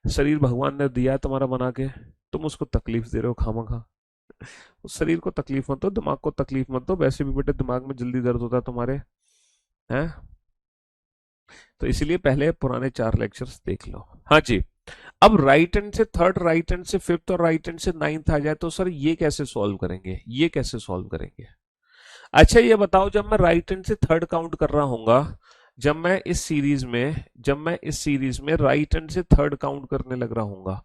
शरीर भगवान ने दिया है तुम्हारा बना के, तुम उसको तकलीफ दे रहे हो खामखा। उस शरीर को तकलीफ मत दो, दिमाग को तकलीफ मत दो, वैसे भी बेटे दिमाग में जल्दी दर्द होता है तुम्हारे, हैं। तो इसलिए पहले पुराने 4 लेक्चर्स देख लो। हाँ जी। अब राइट हैंड से थर्ड, राइट हैंड से फिफ्थ और राइट हैंड से नाइन्थ आ जाए तो सर ये कैसे सॉल्व करेंगे, ये कैसे सॉल्व करेंगे? अच्छा ये बताओ, जब मैं राइट हैंड से थर्ड काउंट कर रहा हूंगा, जब मैं इस सीरीज में, जब मैं इस सीरीज में राइट हैंड से थर्ड काउंट करने लग रहा हूंगा,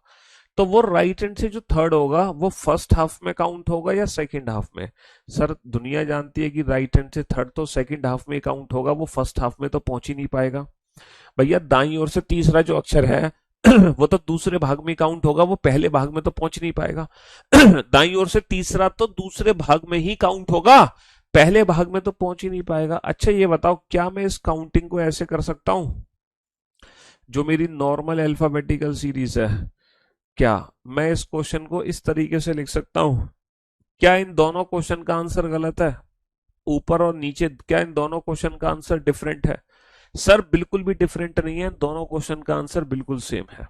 तो वो राइट हैंड से जो थर्ड होगा वो फर्स्ट हाफ में काउंट होगा या सेकंड हाफ में? सर दुनिया जानती है कि राइट हैंड से थर्ड तो सेकंड हाफ में काउंट होगा, वो फर्स्ट हाफ में तो पहुंच ही नहीं पाएगा। भैया दाईं ओर से तीसरा जो अक्षर है वो तो दूसरे भाग में काउंट होगा, वो पहले भाग में तो पहुंच नहीं पाएगा। दाईं ओर से तीसरा तो दूसरे भाग में ही काउंट होगा, पहले भाग में तो पहुंच ही नहीं पाएगा। अच्छा ये बताओ, क्या मैं इस काउंटिंग को ऐसे कर सकता हूं, जो मेरी नॉर्मल अल्फाबेटिकल सीरीज है, क्या मैं इस क्वेश्चन को इस तरीके से लिख सकता हूं? क्या इन दोनों क्वेश्चन का आंसर गलत है? ऊपर और नीचे, क्या इन दोनों क्वेश्चन का आंसर डिफरेंट है? सर बिल्कुल भी डिफरेंट नहीं है, दोनों क्वेश्चन का आंसर बिल्कुल सेम है।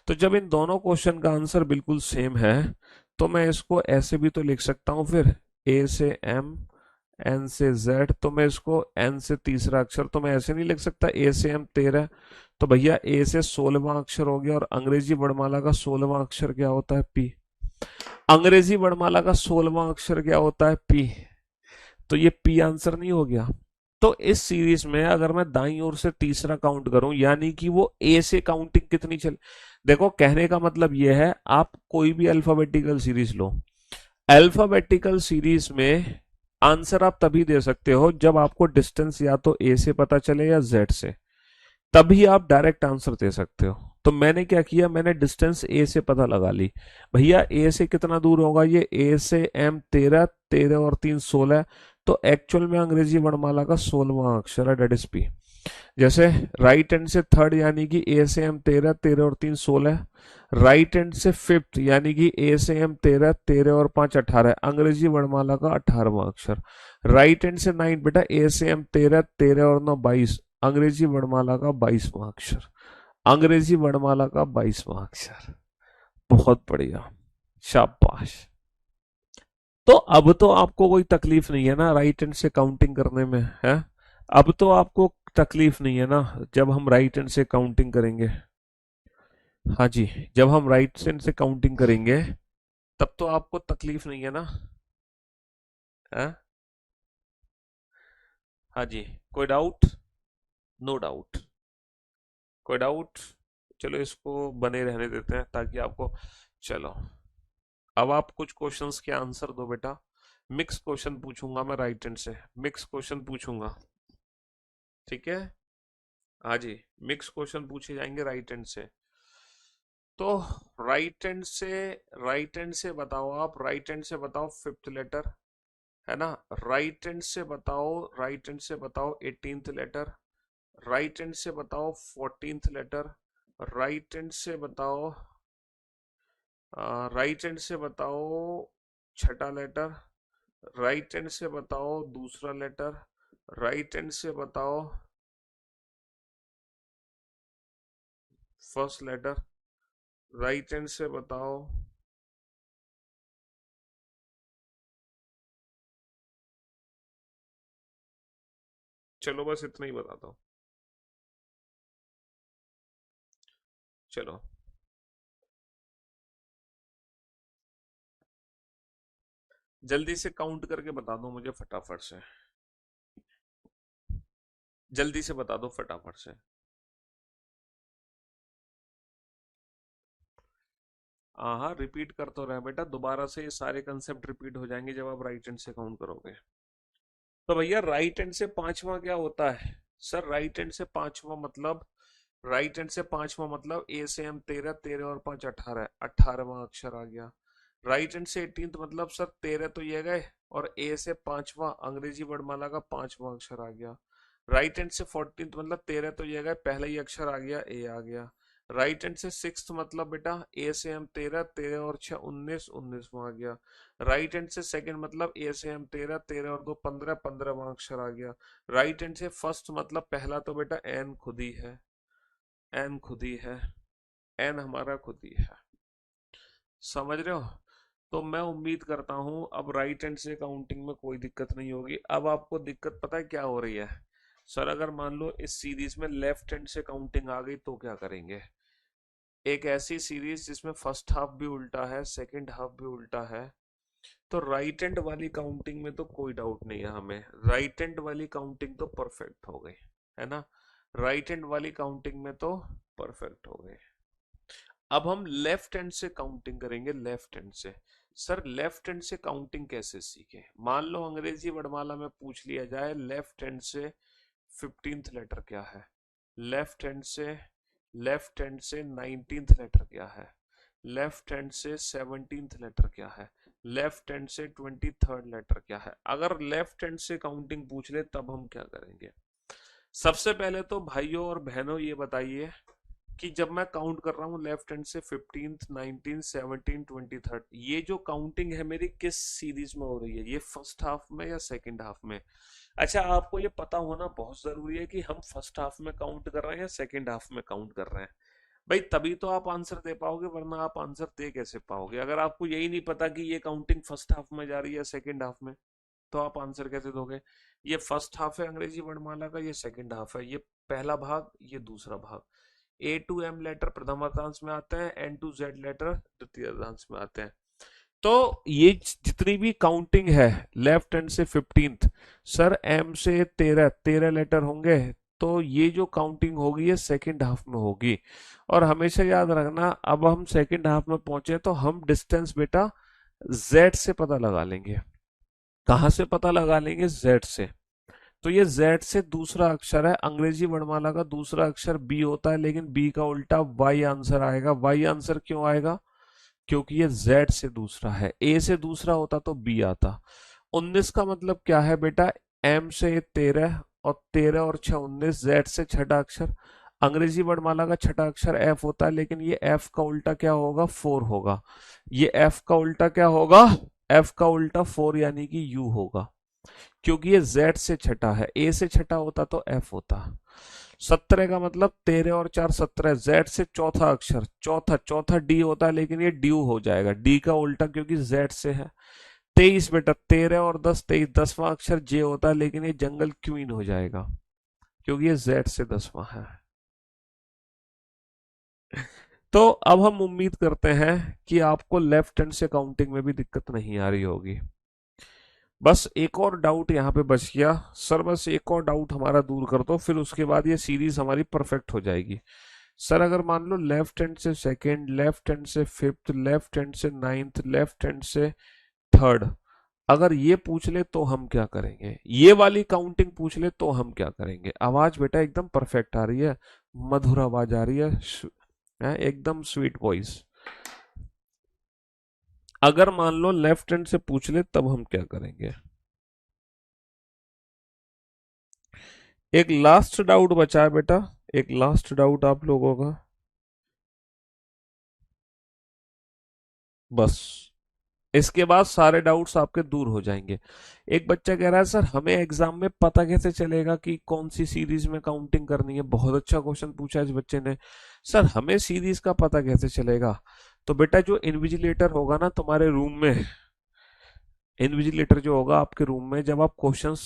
तो जब इन दोनों क्वेश्चन का आंसर बिल्कुल सेम है तो मैं इसको ऐसे भी तो लिख सकता हूं, फिर ए से एम, एन से जेड, तो मैं इसको एन से तीसरा अक्षर, तो मैं ऐसे नहीं लिख सकता ए से एम 13, तो भैया ए से 16वां अक्षर हो गया। और अंग्रेजी वर्णमाला का 16वां अक्षर क्या होता है? पी। अंग्रेजी वर्णमाला का 16वां अक्षर क्या होता है? पी। तो ये पी आंसर नहीं हो गया? तो इस सीरीज में अगर मैं दाईं ओर से तीसरा काउंट करूं, यानी कि वो ए से काउंटिंग कितनी चल, देखो कहने का मतलब ये है, आप कोई भी अल्फाबेटिकल सीरीज लो, अल्फाबेटिकल सीरीज में आंसर आप तभी दे सकते हो जब आपको डिस्टेंस या तो ए से पता चले या जेड से, तभी आप डायरेक्ट आंसर दे सकते हो। तो मैंने क्या किया, मैंने डिस्टेंस ए से पता लगा ली। भैया ए से कितना दूर होगा? ये ए से एम 13, 13 और 3 16, तो एक्चुअल में अंग्रेजी वर्णमाला का 16वां अक्षर है, डेट इज पी। जैसे राइट हैंड से थर्ड यानी कि ए से एम 13, 13 और 3 16। राइट हैंड से फिफ्थ यानी कि ए से एम 13, 13 और 5 18, अंग्रेजी वर्णमाला का 18वां अक्षर। राइट हैंड से नाइन बेटा ए से एम 13, 13 और 9 22, अंग्रेजी वर्णमाला का 22वां अक्षर। अंग्रेजी वर्णमाला का 22वां अक्षर। बहुत बढ़िया, शाबाश। तो अब तो आपको कोई तकलीफ नहीं है ना राइट हैंड से काउंटिंग करने में, है? अब तो आपको तकलीफ नहीं है ना जब हम राइट हैंड से काउंटिंग करेंगे। हाँ जी, जब हम राइट हैंड से काउंटिंग करेंगे तब तो आपको तकलीफ नहीं है ना, है? हाँ जी। कोई डाउट? No doubt. कोई डाउट? चलो इसको बने रहने देते हैं ताकि आपको, चलो अब आप कुछ क्वेश्चंस के आंसर दो बेटा। मिक्स क्वेश्चन पूछूंगा मैं राइट हैंड से, मिक्स क्वेश्चन पूछूंगा, ठीक है? हाँ जी, मिक्स क्वेश्चन पूछे जाएंगे राइट हैंड से। तो राइट हैंड से, राइट हैंड से बताओ, आप राइट हैंड से बताओ फिफ्थ लेटर, है ना? राइट हैंड से बताओ, राइट हैंड से बताओ 18th लेटर। राइट हैंड से बताओ 14th लेटर। राइट हैंड से बताओ, राइट हैंड से बताओ छठा लेटर। राइट हैंड से बताओ दूसरा लेटर। राइट हैंड से बताओ फर्स्ट लेटर। राइट हैंड से बताओ, चलो बस इतना ही बताता हूँ। चलो जल्दी से काउंट करके बता दो मुझे फटाफट से, जल्दी से बता दो फटाफट से। हाँ हाँ, रिपीट कर तो रहे बेटा, दोबारा से ये सारे कंसेप्ट रिपीट हो जाएंगे जब आप राइट हैंड से काउंट करोगे। तो भैया राइट हैंड से पांचवा क्या होता है? सर राइट हैंड से पांचवा मतलब, राइट हैंड से पांचवा मतलब ए से एम 13, 13 और 5 18, 18वां अक्षर आ गया। राइट हैंड से 18th मतलब सर 13 तो ये गए, और ए से पांचवा अंग्रेजी वर्णमाला का 5वां अक्षर आ गया। राइट हैंड से 14th मतलब 13 तो ये गए, पहला ही अक्षर आ गया, ए आ गया। राइट हैंड से सिक्स मतलब बेटा ए से एम 13, 13 और 6 19, 19वां आ गया। राइट हैंड से सेकंड मतलब ए से एम 13, 13 और 2 15, 15वां अक्षर आ गया। राइट हैंड से फर्स्ट मतलब पहला तो बेटा एन खुद ही है, एन खुद ही है, एन हमारा खुद ही है। समझ रहे हो? तो मैं उम्मीद करता हूं अब राइट हैंड से काउंटिंग में कोई दिक्कत नहीं होगी। अब आपको दिक्कत पता है क्या हो रही है? सर अगर मान लो इस सीरीज में लेफ्ट हैंड से काउंटिंग आ गई तो क्या करेंगे? एक ऐसी सीरीज जिसमें फर्स्ट हाफ भी उल्टा है, सेकंड हाफ भी उल्टा है, तो राइट हैंड वाली काउंटिंग में तो कोई डाउट नहीं है हमें, राइट हैंड वाली काउंटिंग तो परफेक्ट हो गई, है ना? राइट हैंड वाली काउंटिंग में तो परफेक्ट हो गई। अब हम लेफ्ट हैंड से काउंटिंग करेंगे, लेफ्ट हैंड से। सर लेफ्ट हैंड से काउंटिंग कैसे सीखे? मान लो अंग्रेजी वर्णमाला में पूछ लिया जाए लेफ्ट हैंड से 15th लेटर क्या है, लेफ्ट हैंड से, लेफ्ट हैंड से 19th लेटर क्या है, लेफ्ट हैंड से 17th लेटर क्या है, लेफ्ट हैंड से 23rd लेटर क्या है, अगर लेफ्ट हैंड से काउंटिंग पूछ ले तब हम क्या करेंगे? सबसे पहले तो भाइयों और बहनों ये बताइए कि जब मैं काउंट कर रहा हूँ लेफ्ट हैंड से 15th 19 17 23rd, ये जो काउंटिंग है मेरी किस सीरीज में हो रही है? ये फर्स्ट हाफ में या सेकंड हाफ में? अच्छा आपको ये पता होना बहुत जरूरी है कि हम फर्स्ट हाफ में काउंट कर रहे हैं या सेकंड हाफ में काउंट कर रहे हैं। भाई तभी तो आप आंसर दे पाओगे, वरना आप आंसर दे कैसे पाओगे? अगर आपको यही नहीं पता कि ये काउंटिंग फर्स्ट हाफ में जा रही है सेकंड हाफ में, तो आप आंसर कैसे दोगे? ये फर्स्ट हाफ है अंग्रेजी वर्णमाला का, ये सेकंड हाफ है, ये पहला भाग, ये दूसरा भाग। ए टू एम लेटर प्रथम अर्धांश में आते हैं, एन टू जेड लेटर द्वितीय अर्धांश में आते हैं। तो ये जितनी भी काउंटिंग है लेफ्ट हैंड से 15th, सर एम से 13, 13 लेटर होंगे, तो ये जो काउंटिंग होगी ये सेकंड हाफ में होगी। और हमेशा याद रखना अब हम सेकंड हाफ में पहुंचे तो हम डिस्टेंस बेटा जेड से पता लगा लेंगे। कहां से पता लगा लेंगे? जेड से। तो ये Z से दूसरा अक्षर है, अंग्रेजी वर्णमाला का दूसरा अक्षर B होता है, लेकिन B का उल्टा Y आंसर आएगा। Y आंसर क्यों आएगा? क्योंकि ये Z से दूसरा है, A से दूसरा होता तो B आता। 19 का मतलब क्या है बेटा? M से 13, और 13 और 6 19, जेड से छठा अक्षर। अंग्रेजी वर्णमाला का छठा अक्षर एफ होता है, लेकिन ये एफ का उल्टा क्या होगा, 4 होगा। ये एफ का उल्टा क्या होगा, एफ का उल्टा 4 यानी कि यू होगा, क्योंकि ये जेड से छठा है, ए से छठा होता तो एफ होता। 17 का मतलब 13 और 4 17, जेड से चौथा अक्षर, चौथा चौथा डी होता है, लेकिन ये ड्यू हो जाएगा, डी का उल्टा क्योंकि जेड से है। 23 बेटा, 13 और 10 23, 10वां अक्षर जे होता है, लेकिन ये जंगल क्वीन हो जाएगा क्योंकि ये जेड से 10वां है। तो अब हम उम्मीद करते हैं कि आपको लेफ्ट हैंड से काउंटिंग में भी दिक्कत नहीं आ रही होगी। बस एक और डाउट यहाँ पे बच गया सर, बस एक और डाउट हमारा दूर कर दो, फिर उसके बाद ये सीरीज हमारी परफेक्ट हो जाएगी। सर अगर मान लो लेफ्ट हैंड से सेकंड, लेफ्ट हैंड से फिफ्थ, लेफ्ट हैंड से नाइन्थ, लेफ्ट हैंड से थर्ड, अगर ये पूछ ले तो हम क्या करेंगे, ये वाली काउंटिंग पूछ ले तो हम क्या करेंगे। आवाज बेटा एकदम परफेक्ट आ रही है, मधुर आवाज आ रही है एकदम स्वीट वॉइस। अगर मान लो लेफ्ट हैंड से पूछ ले तब हम क्या करेंगे। एक लास्ट डाउट बचा है बेटा, एक लास्ट डाउट आप लोगों का, बस इसके बाद सारे डाउट्स आपके दूर हो जाएंगे। एक बच्चा कह रहा है सर हमें एग्जाम में पता कैसे चलेगा कि कौन सी सीरीज में काउंटिंग करनी है। बहुत अच्छा क्वेश्चन पूछा इस बच्चे ने, सर हमें सीरीज का पता कैसे चलेगा। तो बेटा जो इन्विजिलेटर होगा ना तुम्हारे रूम में, इन्विजिलेटर जो होगा आपके रूम में, जब आप क्वेश्चंस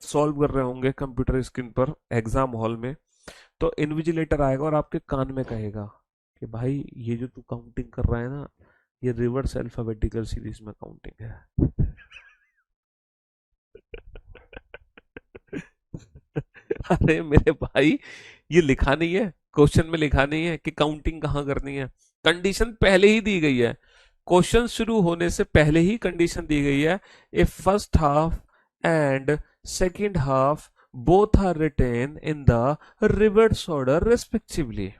सॉल्व कर रहे होंगे कंप्यूटर स्क्रीन पर एग्जाम हॉल में, तो इन्विजिलेटर आएगा और आपके कान में कहेगा कि भाई ये जो तू काउंटिंग कर रहा है ना, ये रिवर्स अल्फाबेटिकल सीरीज में काउंटिंग है। अरे मेरे भाई, ये लिखा नहीं है क्वेश्चन में, लिखा नहीं है कि काउंटिंग कहाँ करनी है, कंडीशन पहले ही दी गई है। क्वेश्चन शुरू होने से पहले ही कंडीशन दी गई है, if first half and second half both are written in the reverse order respectively.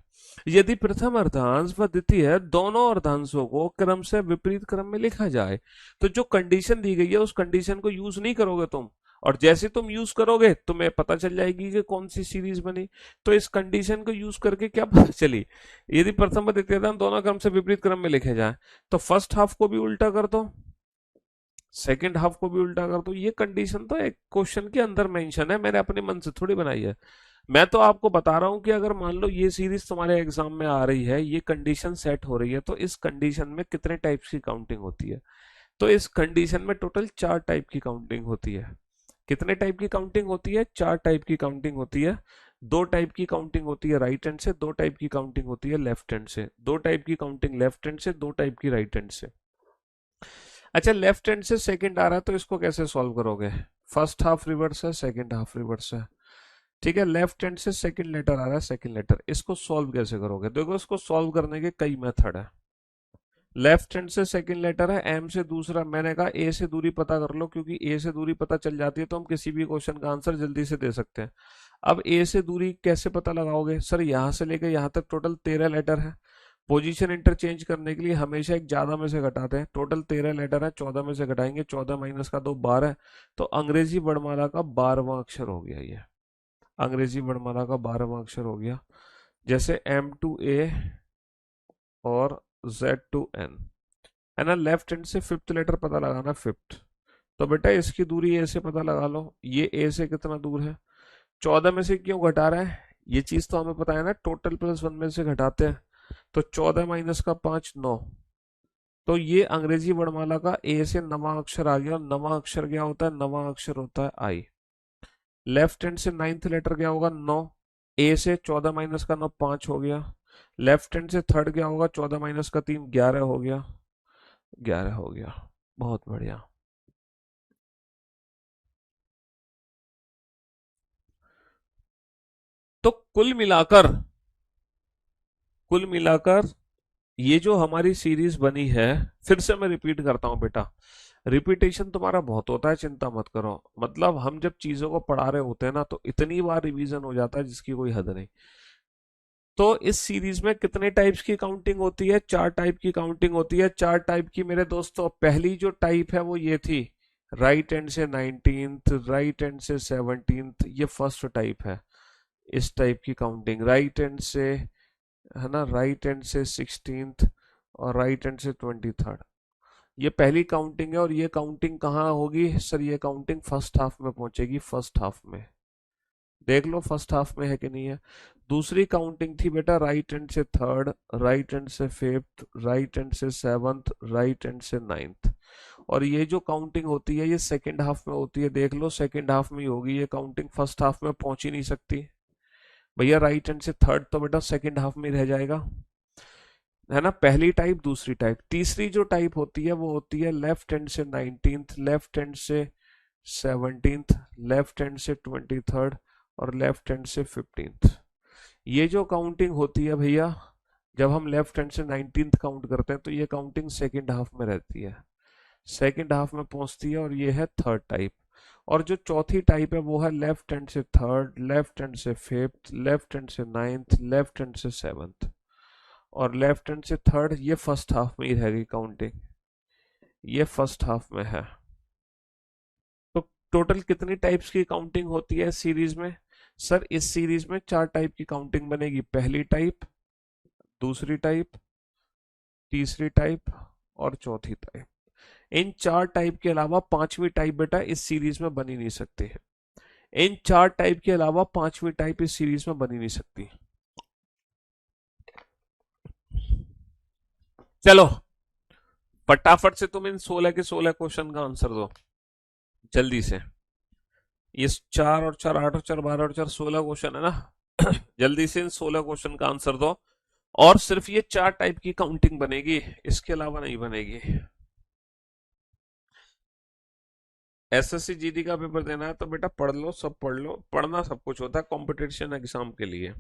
यदि प्रथम अर्धांश व द्वितीय दोनों अर्धांशों को क्रम से विपरीत क्रम में लिखा जाए, तो जो कंडीशन दी गई है उस कंडीशन को यूज नहीं करोगे तुम, और जैसे तुम यूज करोगे तुम्हें पता चल जाएगी कि कौन सी सीरीज बनी। तो इस कंडीशन को यूज करके क्या पता चली, यदि प्रथम व द्वितीय दोनों क्रम से विपरीत क्रम में लिखे जाए तो फर्स्ट हाफ को भी उल्टा कर दो, सेकेंड हाफ को भी उल्टा कर दो। ये कंडीशन तो एक क्वेश्चन के अंदर मेंशन है, मैंने अपने मन से थोड़ी बनाई है। मैं तो आपको बता रहा हूं कि अगर मान लो ये सीरीज तुम्हारे एग्जाम में आ रही है, ये कंडीशन सेट हो रही है, तो इस कंडीशन में कितने टाइप्स की काउंटिंग होती है। तो इस कंडीशन में टोटल 4 टाइप की काउंटिंग होती है। कितने टाइप की काउंटिंग होती है, 4 टाइप की काउंटिंग होती है। 2 टाइप की काउंटिंग होती है राइट हैंड से, 2 टाइप की काउंटिंग होती है लेफ्ट हैंड से, 2 टाइप की काउंटिंग लेफ्ट हैंड से, 2 टाइप की राइट हैंड से। अच्छा लेफ्ट हैंड से सेकंड आ रहा है तो इसको कैसे सॉल्व करोगे, फर्स्ट हाफ रिवर्स है, सेकंड हाफ रिवर्स है, ठीक है। लेफ्ट हैंड से सेकंड लेटर आ रहा है, सेकंड लेटर, इसको सॉल्व कैसे करोगे, देखो इसको सॉल्व करने के कई मेथड है। लेफ्ट हैंड से सेकंड लेटर है, एम से दूसरा, मैंने कहा ए से दूरी पता कर लो, क्योंकि ए से दूरी पता चल जाती है तो हम किसी भी क्वेश्चन का आंसर जल्दी से दे सकते हैं। अब ए से दूरी कैसे पता लगाओगे, सर यहां से लेकर यहां तक टोटल 13 लेटर है, पोजीशन इंटरचेंज करने के लिए हमेशा एक ज्यादा में से घटाते हैं। टोटल 13 लेटर है, 14 में से घटाएंगे, 14 माइनस का 2 12, तो अंग्रेजी वर्णमाला का 12वां अक्षर हो गया ये, अंग्रेजी वर्णमाला का 12वां अक्षर हो गया। जैसे एम टू ए और जेड टू एन, है ना। लेफ्ट हैंड से फिफ्थ लेटर पता लगाना, फिफ्थ, तो बेटा इसकी दूरी ए से पता लगा लो, ये ए से कितना दूर है, 14 में से क्यों घटा रहा है, ये चीज तो हमें पता है ना, टोटल प्लस 1 में से घटाते हैं, तो 14 माइनस का 5 9, तो ये अंग्रेजी वर्णमाला का ए से नवा अक्षर आ गया, नवा अक्षर क्या होता है, नवा अक्षर होता है आई। लेफ्ट हैंड से नाइन्थ लेटर क्या होगा, 9, ए से 14 माइनस का 9 5 हो गया। लेफ्ट हैंड से थर्ड क्या होगा, 14 माइनस का 3 11 हो गया, 11 हो गया, बहुत बढ़िया। तो कुल मिलाकर ये जो हमारी सीरीज बनी है, फिर से मैं रिपीट करता हूं बेटा, रिपीटेशन तुम्हारा बहुत होता है, चिंता मत करो, मतलब हम जब चीजों को पढ़ा रहे होते हैं ना तो इतनी बार रिवीजन हो जाता है जिसकी कोई हद नहीं। तो इस सीरीज में कितने टाइप्स की काउंटिंग होती है, 4 टाइप की काउंटिंग होती है। 4 टाइप की मेरे दोस्तों, पहली जो टाइप है वो ये थी राइट हैंड से 19th, राइट हैंड से 17th, ये फर्स्ट टाइप है। इस टाइप की काउंटिंग राइट हैंड से, है ना, राइट हैंड से 16th और राइट हैंड से 23rd, ये पहली काउंटिंग है। और ये काउंटिंग कहाँ होगी सर? ये काउंटिंग फर्स्ट हाफ में पहुंचेगी, फर्स्ट हाफ में। देख लो फर्स्ट हाफ में है कि नहीं है। दूसरी काउंटिंग थी बेटा राइट हैंड से थर्ड, राइट हैंड से फिफ्थ, राइट हैंड से सेवंथ, राइट हैंड से नाइन्थ। और ये जो काउंटिंग होती है ये सेकंड हाफ में होती है। देख लो सेकंड हाफ में ही होगी ये काउंटिंग, फर्स्ट हाफ में पहुंच ही नहीं सकती भैया। राइट हैंड से थर्ड तो बेटा सेकंड हाफ में ही रह जाएगा, है ना। पहली टाइप, दूसरी टाइप। तीसरी जो टाइप होती है वो होती है लेफ्ट हैंड से 19th, लेफ्ट हैंड से 17th, लेफ्ट हैंड से 23rd और लेफ्ट हैंड से 15th। ये जो काउंटिंग होती है भैया, जब हम लेफ्ट हैंड से 19th काउंट करते हैं तो ये काउंटिंग सेकंड हाफ में रहती है, सेकंड हाफ में पहुंचती है, और ये है थर्ड टाइप। और जो चौथी टाइप है वो है लेफ्ट हैंड से थर्ड, लेफ्ट हैंड से फिफ्थ, लेफ्ट हैंड से नाइन्थ, लेफ्ट हैंड से सेवंथ और लेफ्ट हैंड से थर्ड। ये फर्स्ट हाफ में ही रहेगी काउंटिंग, ये फर्स्ट हाफ में है। तो टोटल कितनी टाइप्स की काउंटिंग होती है इस सीरीज में? सर इस सीरीज में चार टाइप की काउंटिंग बनेगी। पहली टाइप, दूसरी टाइप, तीसरी टाइप और चौथी टाइप। इन चार टाइप के अलावा पांचवी टाइप बेटा इस सीरीज में बनी नहीं सकती है। इन चार टाइप के अलावा पांचवी टाइप इस सीरीज में बनी नहीं सकती। चलो फटाफट से तुम इन 16 के 16 क्वेश्चन का आंसर दो जल्दी से। ये 4 और 4 8 और 4 12 और 4 16 क्वेश्चन है ना। जल्दी से इन 16 क्वेश्चन का आंसर दो। और सिर्फ ये चार टाइप की काउंटिंग बनेगी, इसके अलावा नहीं बनेगी। एसएससी जीडी का पेपर देना है तो बेटा पढ़ लो, सब पढ़ लो, पढ़ना सब कुछ होता है कंपटीशन एग्जाम के लिए।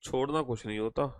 छोड़ना कुछ नहीं होता।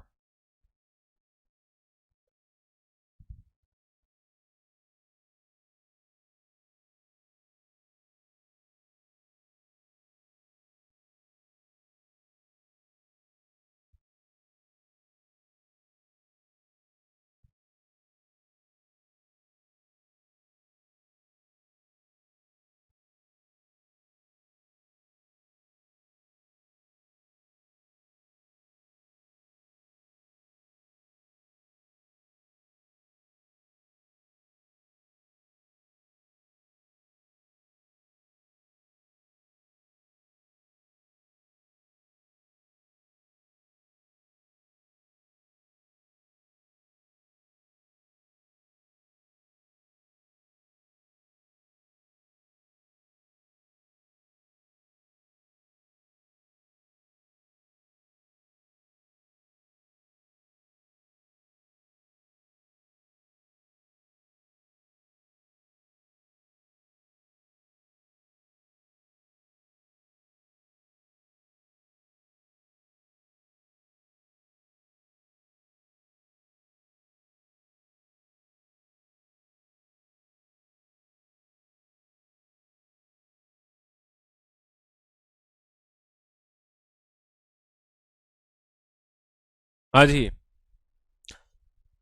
हाँ जी,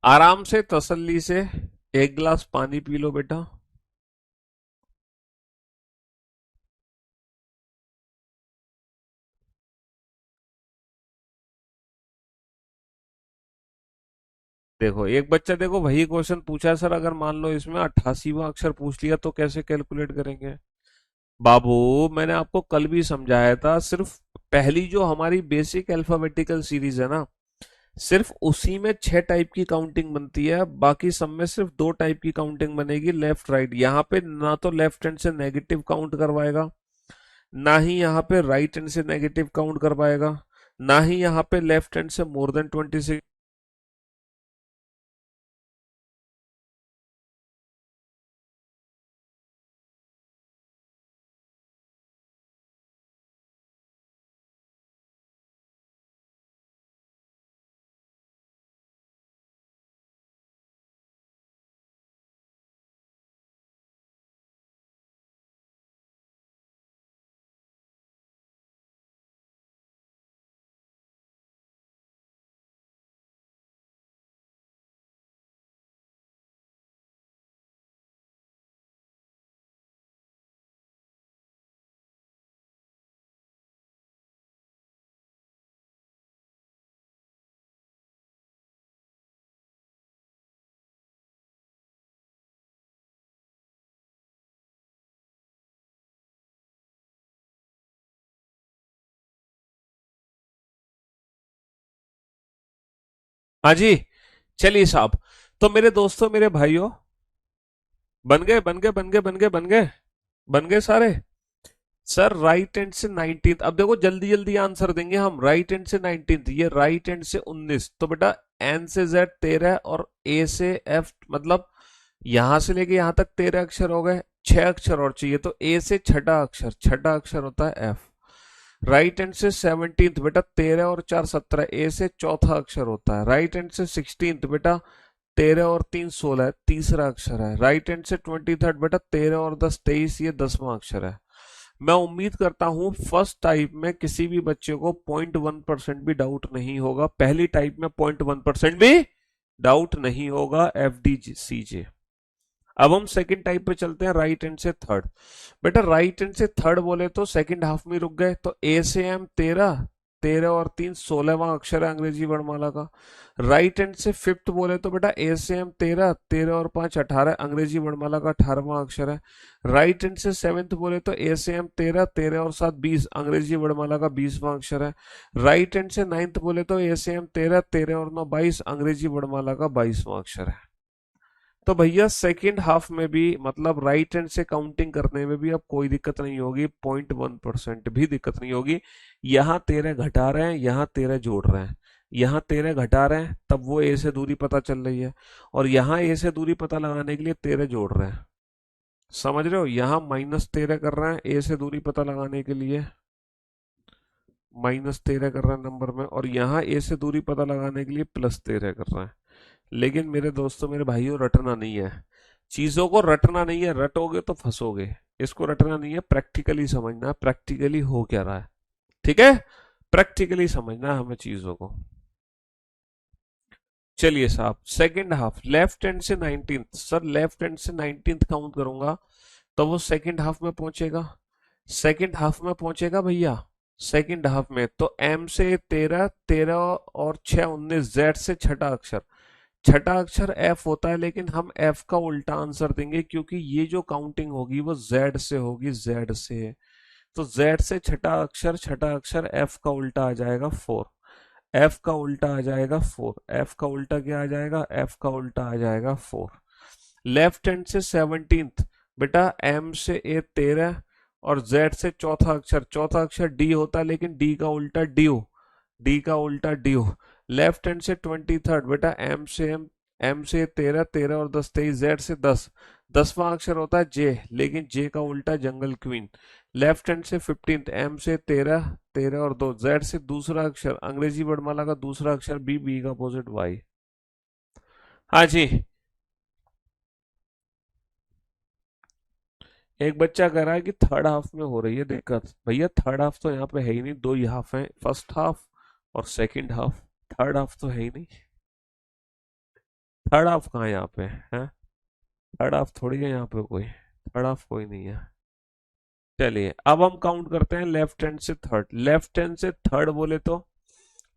आराम से तसल्ली से एक गिलास पानी पी लो बेटा। देखो एक बच्चा, देखो वही क्वेश्चन पूछा है सर, अगर मान लो इसमें 88वां अक्षर पूछ लिया तो कैसे कैलकुलेट करेंगे? बाबू मैंने आपको कल भी समझाया था, सिर्फ पहली जो हमारी बेसिक अल्फाबेटिकल सीरीज है ना, सिर्फ उसी में 6 टाइप की काउंटिंग बनती है। बाकी सब में सिर्फ 2 टाइप की काउंटिंग बनेगी, लेफ्ट राइट। यहाँ पे ना तो लेफ्ट हैंड से नेगेटिव काउंट करवाएगा, ना ही यहाँ पे राइट हैंड से नेगेटिव काउंट करवाएगा, ना ही यहाँ पे लेफ्ट हैंड से मोर देन 26। हाँ जी। चलिए साहब, तो मेरे दोस्तों मेरे भाइयों, बन गए बन गए बन गए बन गए बन गए बन गए सारे। सर राइट हैंड से 19th, अब देखो जल्दी जल्दी आंसर देंगे हम। राइट हैंड से 19th, ये राइट हैंड से 19, तो बेटा एन से जेड 13 और ए से एफ, मतलब यहां से लेके यहां तक 13 अक्षर हो गए, 6 अक्षर और चाहिए, तो ए से छठा अक्षर, छठा अक्षर होता है एफ। राइट हैंड से 17th, बेटा 13 और 4 17, ए से चौथा अक्षर होता है। राइट हैंड से 16th, बेटा 13 और 3 16, तीसरा अक्षर है। राइट हैंड से 23rd, बेटा 13 और 10 23, ये 10वां अक्षर है। मैं उम्मीद करता हूं फर्स्ट टाइप में किसी भी बच्चे को 0.1% भी डाउट नहीं होगा, पहली टाइप में 0.1% भी डाउट नहीं होगा। एफ डी सी जे। अब हम सेकंड टाइप पे चलते हैं, राइट हैंड से थर्ड। बेटा राइट हैंड से थर्ड बोले तो सेकंड हाफ में रुक गए, तो ए से एम 13, 13 और 3 16वां अक्षर है अंग्रेजी वर्णमाला का। राइट हैंड से फिफ्थ बोले तो बेटा ए से एम 13, 13 और 5 18, अंग्रेजी वर्णमाला का 18वां अक्षर है। राइट हैंड से सेवेंथ बोले तो ए से एम 13, 13 और 7 20, अंग्रेजी वर्णमाला का 20वां अक्षर है। राइट हैंड से नाइन्थ बोले तो ए से एम 13, 13 और 9 22, अंग्रेजी वर्णमाला का 22वां अक्षर है। तो भैया सेकेंड हाफ में भी, मतलब राइट हैंड से काउंटिंग करने में भी अब कोई दिक्कत नहीं होगी, 0.1% भी दिक्कत नहीं होगी। यहाँ 13 घटा रहे हैं, यहाँ 13 जोड़ रहे हैं, यहाँ 13 घटा रहे हैं, तब वो ए से दूरी पता चल रही है, और यहाँ ए से दूरी पता लगाने के लिए 13 जोड़ रहे हैं। समझ रहे हो, यहाँ -13 कर रहे हैं ए से दूरी पता लगाने के लिए, -13 कर रहे हैं नंबर में, और यहाँ ए से दूरी पता लगाने के लिए +13 कर रहे हैं। लेकिन मेरे दोस्तों मेरे भाइयों, रटना नहीं है, चीजों को रटना नहीं है, रटोगे तो फंसोगे। इसको रटना नहीं है, प्रैक्टिकली समझना है, प्रैक्टिकली हो क्या रहा है, ठीक है। प्रैक्टिकली समझना है हमें चीजों को। चलिए साहब, सेकंड हाफ, लेफ्ट हैंड से 19th, सर लेफ्ट हैंड से 19th काउंट करूंगा तो वो सेकंड हाफ में पहुंचेगा, सेकंड हाफ में पहुंचेगा भैया। सेकंड हाफ में तो एम से 13, 13 और 6 19, जेड से छठा अक्षर, छठा अक्षर एफ होता है, लेकिन हम एफ का उल्टा आंसर देंगे, क्योंकि ये जो काउंटिंग होगी वो जेड से होगी, जेड से। तो जेड से छठा अक्षर एफ का उल्टा आ जाएगा 4, एफ का उल्टा आ जाएगा 4, एफ का उल्टा क्या आ जाएगा, एफ का उल्टा आ जाएगा 4। लेफ्ट हैंड से 17th, बेटा एम से ए 13 और जेड से चौथा अक्षर डी होता है, लेकिन डी का उल्टा ड्यू, डी का उल्टा ड्यू। लेफ्ट हैंड से 23rd, बेटा एम से 13, 13 और 10 23, जेड से 10, 10वां अक्षर होता है जे, लेकिन जे का उल्टा जंगल क्वीन। लेफ्ट हैंड से 15th, एम से 13, 13 और 2, जेड से दूसरा अक्षर अंग्रेजी वर्णमाला का दूसरा अक्षर बी, बी का अपोजिट वाई। हाँ जी। एक बच्चा कह रहा है कि थर्ड हाफ में हो रही है दिक्कत। भैया थर्ड हाफ तो यहाँ पे है ही नहीं, दो ही हाफ है, फर्स्ट हाफ और सेकंड हाफ, थर्ड हाफ तो है ही नहीं। थर्ड हाफ कहाँ है यहाँ पे है, थर्ड हाफ थोड़ी है यहाँ पे कोई, थर्ड हाफ कोई नहीं है। चलिए अब हम काउंट करते हैं लेफ्ट हैंड से थर्ड। लेफ्ट हैंड से थर्ड बोले तो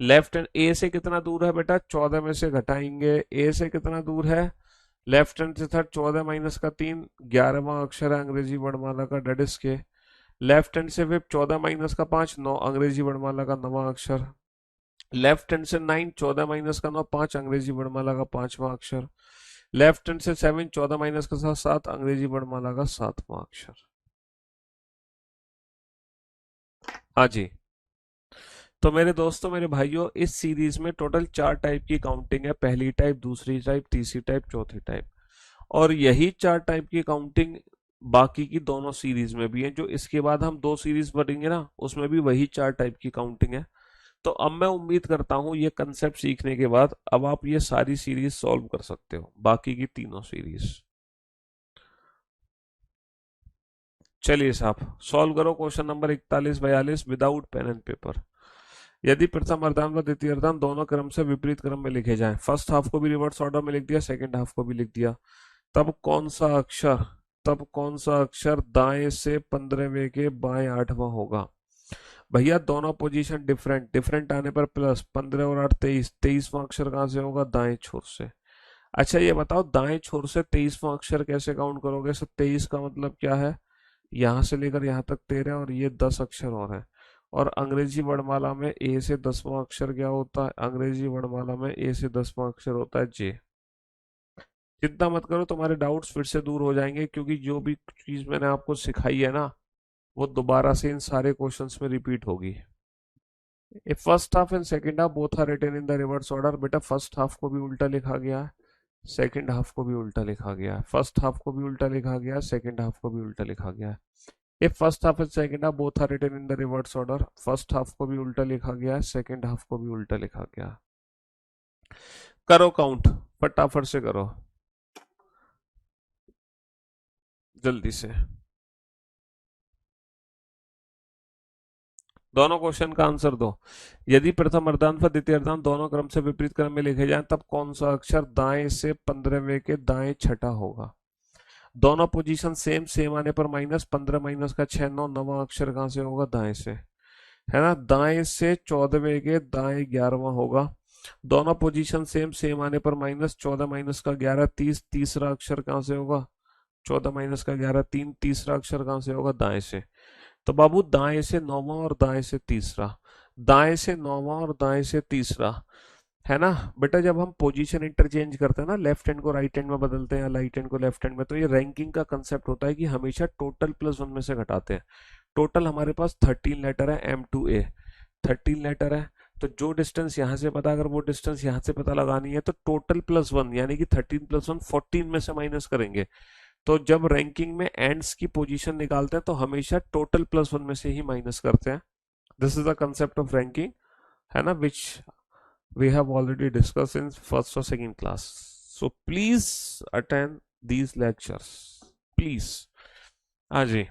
लेफ्ट हैंड ए से कितना दूर है बेटा, 14 में से घटाएंगे, ए से कितना दूर है, लेफ्ट हैंड से थर्ड 14 माइनस का 3, 11वां अक्षर है अंग्रेजी वर्णमाला का, डेट इज के। लेफ्ट हैंड से फिफ्थ 14 माइनस का 5 9, अंग्रेजी वर्णमाला का 9वां अक्षर। लेफ्ट हैंड से 9 14 माइनस का 9 5, अंग्रेजी वर्णमाला का 5वां अक्षर। लेफ्ट हैंड से 7 14 माइनस का 7 7, अंग्रेजी वर्णमाला का 7वां अक्षर। हाँ जी। तो मेरे दोस्तों मेरे भाइयों, इस सीरीज में टोटल 4 टाइप की काउंटिंग है, पहली टाइप, दूसरी टाइप, तीसरी टाइप, चौथी टाइप, और यही 4 टाइप की काउंटिंग बाकी की दोनों सीरीज में भी है। जो इसके बाद हम 2 सीरीज पढ़ेंगे ना, उसमें भी वही 4 टाइप की काउंटिंग है। तो अब मैं उम्मीद करता हूं ये कंसेप्ट सीखने के बाद अब आप ये सारी सीरीज सॉल्व कर सकते हो, बाकी की तीनों सीरीज। चलिए साहब, सॉल्व करो question number 41 42 without pen and paper. यदि प्रथम अर्धांत व द्वितीय अर्धांत दोनों क्रम से विपरीत क्रम में लिखे जाएं, फर्स्ट हाफ को भी रिवर्स ऑर्डर में लिख दिया, सेकंड हाफ को भी लिख दिया, तब कौन सा अक्षर, तब कौन सा अक्षर दाएं से 15वें के बाएं 8वां होगा। भैया दोनों पोजीशन डिफरेंट, डिफरेंट आने पर प्लस, 15 और 8 23, 23वां अक्षर कहाँ से होगा, दाएं छोर से। अच्छा ये बताओ, दाएं छोर से 23वां अक्षर कैसे काउंट करोगे। सर 23 का मतलब क्या है, यहां से लेकर यहां तक 13 और ये 10 अक्षर और है, और अंग्रेजी वर्णमाला में ए से 10वां अक्षर क्या होता है? अंग्रेजी वर्णमाला में ए से 10वां अक्षर होता है जे। चिंता मत करो, तुम्हारे डाउट्स फिर से दूर हो जाएंगे, क्योंकि जो भी चीज मैंने आपको सिखाई है ना, वो दोबारा से इन सारे क्वेश्चंस में रिपीट होगी। A first half and second half both are written in the reverse order. बेटा फर्स्ट हाफ को भी उल्टा लिखा गया है, सेकंड हाफ को भी उल्टा लिखा गया है। फर्स्ट हाफ को भी उल्टा लिखा गया है, सेकंड हाफ को भी उल्टा लिखा गया है। A first half and second half both are written in the reverse order. First half को भी उल्टा लिखा गया है, सेकंड हाफ को भी उल्टा लिखा गया है। करो काउंट, फटाफट से करो, जल्दी से। दोनों क्वेश्चन का आंसर दो। यदि प्रथम अर्धांत व द्वितीय अर्धांत दोनों क्रम से विपरीत क्रम में लिखे जाएं, तब कौन सा अक्षर दाएं से 15वें के दाएं छठा होगा? दोनों पोजीशन सेम, सेम आने पर माइनस, 15 माइनस का 6 9, नवा अक्षर कहां से होगा? दाएं से, है ना। दाएं से 14वें के दाएं 11वां होगा। दोनों पोजीशन सेम, सेम आने पर माइनस, 14 माइनस का 11 30, तीसरा अक्षर कहां से होगा? 14 माइनस का 11 3, तीसरा अक्षर कहां से होगा? दाएं से। तो बाबू दाएं से 9वां और दाएं से तीसरा, दाएं से 9वां और दाएं से तीसरा, है ना। बेटा जब हम पोजीशन इंटरचेंज करते हैं ना, लेफ्ट हैंड को राइट हैंड में बदलते हैं या राइट हैंड को लेफ्ट हैंड में, तो ये रैंकिंग का कंसेप्ट होता है कि हमेशा टोटल प्लस 1 में से घटाते हैं। टोटल हमारे पास 13 लेटर है, एम टू ए 13 लेटर है। तो जो डिस्टेंस यहाँ से पता, अगर वो डिस्टेंस यहाँ से पता लगानी है, तो टोटल प्लस 1 यानी कि 13 प्लस 1 14 में से माइनस करेंगे। तो जब रैंकिंग में एंड्स की पोजीशन निकालते हैं तो हमेशा टोटल प्लस 1 में से ही माइनस करते हैं। This is the concept of ranking, है ना, which we have already discuss in first और second class. So please attend these lectures, please. हाँ जी।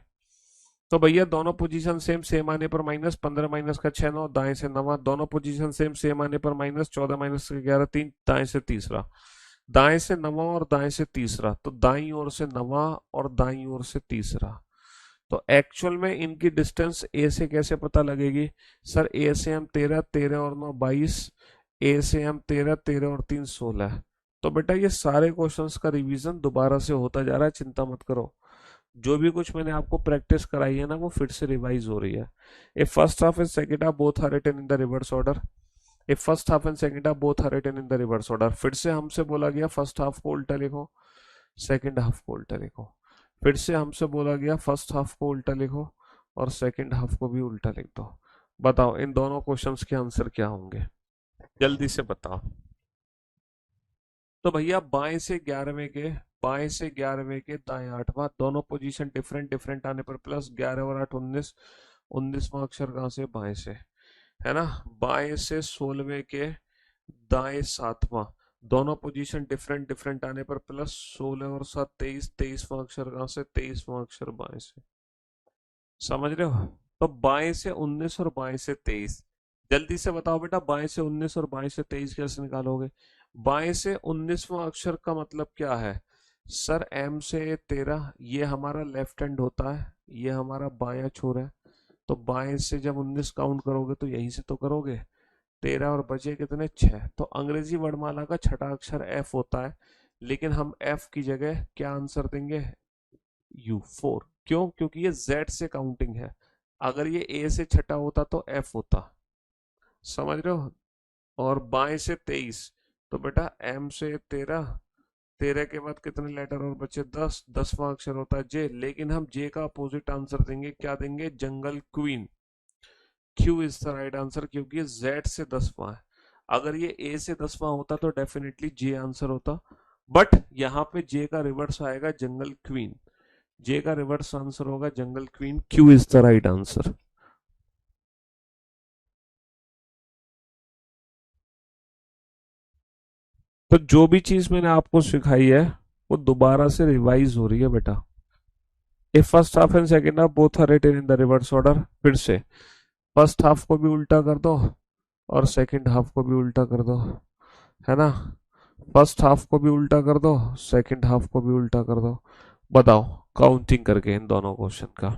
तो भैया दोनों पोजीशन सेम, सेम आने पर माइनस, 15 माइनस का 6 9, दाएं से 9। दोनों पोजीशन सेम, सेम आने पर माइनस, 14 माइनस का 11 3, दाएं से तीसरा। दाएं से 9वां और दाएं से तीसरा, तो दाईं ओर से 9वां और दाईं ओर से तीसरा। तो एक्चुअल में इनकी डिस्टेंस ए से कैसे पता लगेगी? सर ए से हम 13, 13 और 9 22, ए से हम 13, 13 और 3 16। तो बेटा ये सारे क्वेश्चंस का रिवीजन दोबारा से होता जा रहा है, चिंता मत करो। जो भी कुछ मैंने आपको प्रैक्टिस कराई है ना, वो फिर से रिवाइज हो रही है। A first half and second half both are written in the reverse order. A first half and second half both are written in the reverse order. फिर से हमसे बोला गया फर्स्ट हाफ को उल्टा लिखो, सेकंड हाफ को उल्टा लिखो। फिर से हमसे बोला गया फर्स्ट हाफ को उल्टा लिखो और सेकंड हाफ को भी उल्टा लिख दो। बताओ इन दोनों क्वेश्चंस के आंसर क्या होंगे? जल्दी से बताओ। तो भैया बाएं से 11वें के, बाएं से 11वें के दाएं 8वां, दोनों पोजीशन डिफरेंट डिफरेंट आने पर प्लस, 11 और 8 19, 19वां अक्षर कहां से? बाएं से, है ना। बाएं से 16वें के दाएं 7वां, दोनों पोजीशन डिफरेंट डिफरेंट आने पर प्लस, 16 और 7 23, 23वां अक्षर कहां से? 23वां अक्षर बाएं से। समझ रहे हो? तो बाएं से 19 और बाएं से 23, जल्दी से बताओ बेटा, बाएं से 19 और बाएं से 23 कैसे निकालोगे? बाएं से 19वां अक्षर का मतलब क्या है? सर एम से 13, ये हमारा लेफ्ट हैंड होता है, ये हमारा बायां छोर है। तो बाएं से जब 19 काउंट करोगे तो यहीं से तो करोगे, 13 और बचे कितने? 6। तो अंग्रेजी वर्णमाला का छठा अक्षर एफ होता है, लेकिन हम एफ की जगह क्या आंसर देंगे? यू 4। क्यों? क्योंकि ये जेड से काउंटिंग है। अगर ये ए से छठा होता तो एफ होता। समझ रहे हो? और बाएं से 23, तो बेटा एम से 13, 13 के बाद कितने लेटर और बचे? 10, 10वां अक्षर होता है जे, लेकिन हम जे का अपोजिट आंसर देंगे, क्या देंगे? Jungle queen. Q is the right answer, क्योंकि ये जेड से 10वां है। अगर ये ए से 10वां होता तो डेफिनेटली जे आंसर होता, बट यहाँ पे जे का रिवर्स आएगा, जंगल क्वीन। जे का रिवर्स आंसर होगा jungle queen, Q is the right answer. तो जो भी चीज मैंने आपको सिखाई है वो दोबारा से रिवाइज हो रही है बेटा। A first half and second half both are written in the reverse order. फिर से फर्स्ट हाफ को भी उल्टा कर दो और सेकेंड हाफ को भी उल्टा कर दो, है ना। फर्स्ट हाफ को भी उल्टा कर दो, सेकेंड हाफ को भी उल्टा कर दो। बताओ काउंटिंग करके इन दोनों क्वेश्चन का,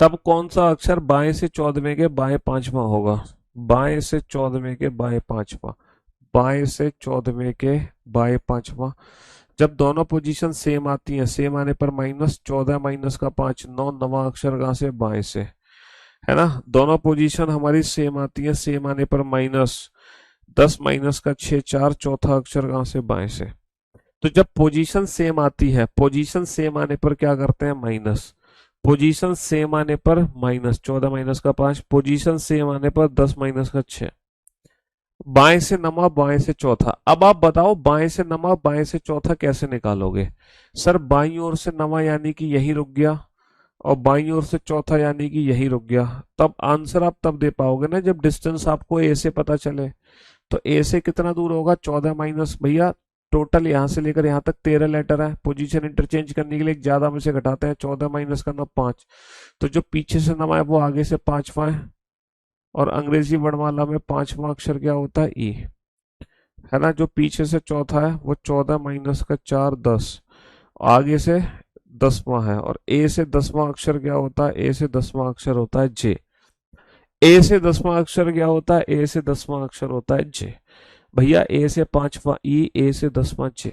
तब कौन सा अक्षर बाएं से 14वें के बाएं 5वां होगा? बाएं से 14वें के बाएं 5वां, बाएं से 14वें के बाएं 5वां। जब दोनों पोजीशन सेम आती हैं, सेम आने पर माइनस 14 माइनस का 5 9, नवा अक्षर कहाँ से, बाएं से, है ना। दोनों पोजीशन हमारी सेम आती है, सेम आने पर माइनस 10 माइनस का 6 4, चौथा अक्षर कहाँ से, बाएं से। तो जब पोजीशन सेम आती है, पोजीशन सेम आने पर क्या करते हैं, माइनस, पोजीशन सेम आने पर माइनस 14 माइनस का 5, पोजीशन सेम आने पर 10 माइनस का 6, बाएं से नवा बाएं से चौथा। अब आप बताओ बाएं से नवा बाएं से चौथा कैसे निकालोगे। सर बाईं ओर से नवा यानी कि यही रुक गया, और बाईं ओर से चौथा यानी कि यही रुक गया। तब आंसर आप तब दे पाओगे ना जब डिस्टेंस आपको ए से पता चले। तो ए से कितना दूर होगा, 14 माइनस, भैया टोटल यहां से लेकर यहां तक 13 लेटर है। पोजीशन इंटरचेंज करने के लिए एक ज्यादा में से घटाते हैं, 14 माइनस का 9 5। तो जो पीछे से नवा है वो आगे से पांचवा है, और अंग्रेजी वर्णमाला में पांचवा अक्षर क्या होता है, ई, है ना। जो पीछे से चौथा है वो 14 माइनस का 4 10, आगे से 10वां है, और ए से 10वां अक्षर क्या होता है, ए से 10वां अक्षर होता है जे। ए से 10वां अक्षर क्या होता है, ए से 10वां अक्षर होता है जे। भैया ए से 5वां ई, ए से 10वां जे,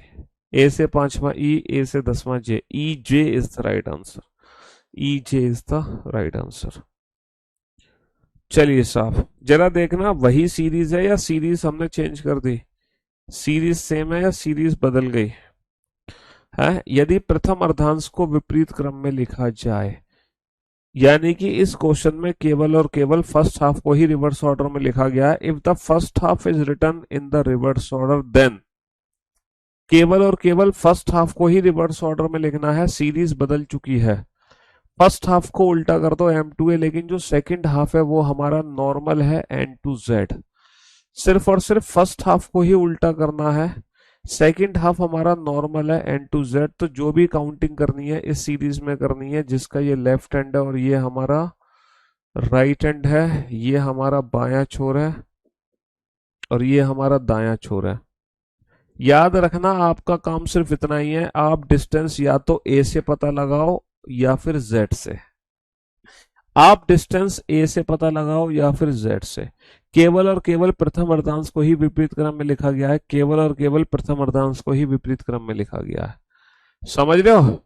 ए से 5वां ई, ए से 10वां J, E J is the right answer, E J is the right answer. चलिए साहब जरा देखना वही सीरीज है या सीरीज हमने चेंज कर दी, सीरीज सेम है या सीरीज बदल गई है। यदि प्रथम अर्धांश को विपरीत क्रम में लिखा जाए, यानी कि इस क्वेश्चन में केवल और केवल फर्स्ट हाफ को ही रिवर्स ऑर्डर में लिखा गया है। If the first half is written in the reverse order then, केवल और केवल फर्स्ट हाफ को ही रिवर्स ऑर्डर में लिखना है। सीरीज बदल चुकी है, फर्स्ट हाफ को उल्टा कर दो M2A, लेकिन जो सेकंड हाफ है वो हमारा नॉर्मल है N2Z। सिर्फ और सिर्फ फर्स्ट हाफ को ही उल्टा करना है, सेकंड हाफ हमारा नॉर्मल है N2Z। तो जो भी काउंटिंग करनी है इस सीरीज में करनी है, जिसका ये लेफ्ट हैंड है और ये हमारा राइट हैंड है, ये हमारा बायां छोर है और ये हमारा दायां छोर है। याद रखना आपका काम सिर्फ इतना ही है, आप डिस्टेंस या तो A से पता लगाओ या फिर Z से, आप डिस्टेंस A से पता लगाओ या फिर Z से। केवल और केवल प्रथम अर्धांश को ही विपरीत क्रम में लिखा गया है, केवल और केवल प्रथम अर्धांश को ही विपरीत क्रम में लिखा गया है, समझ रहे हो।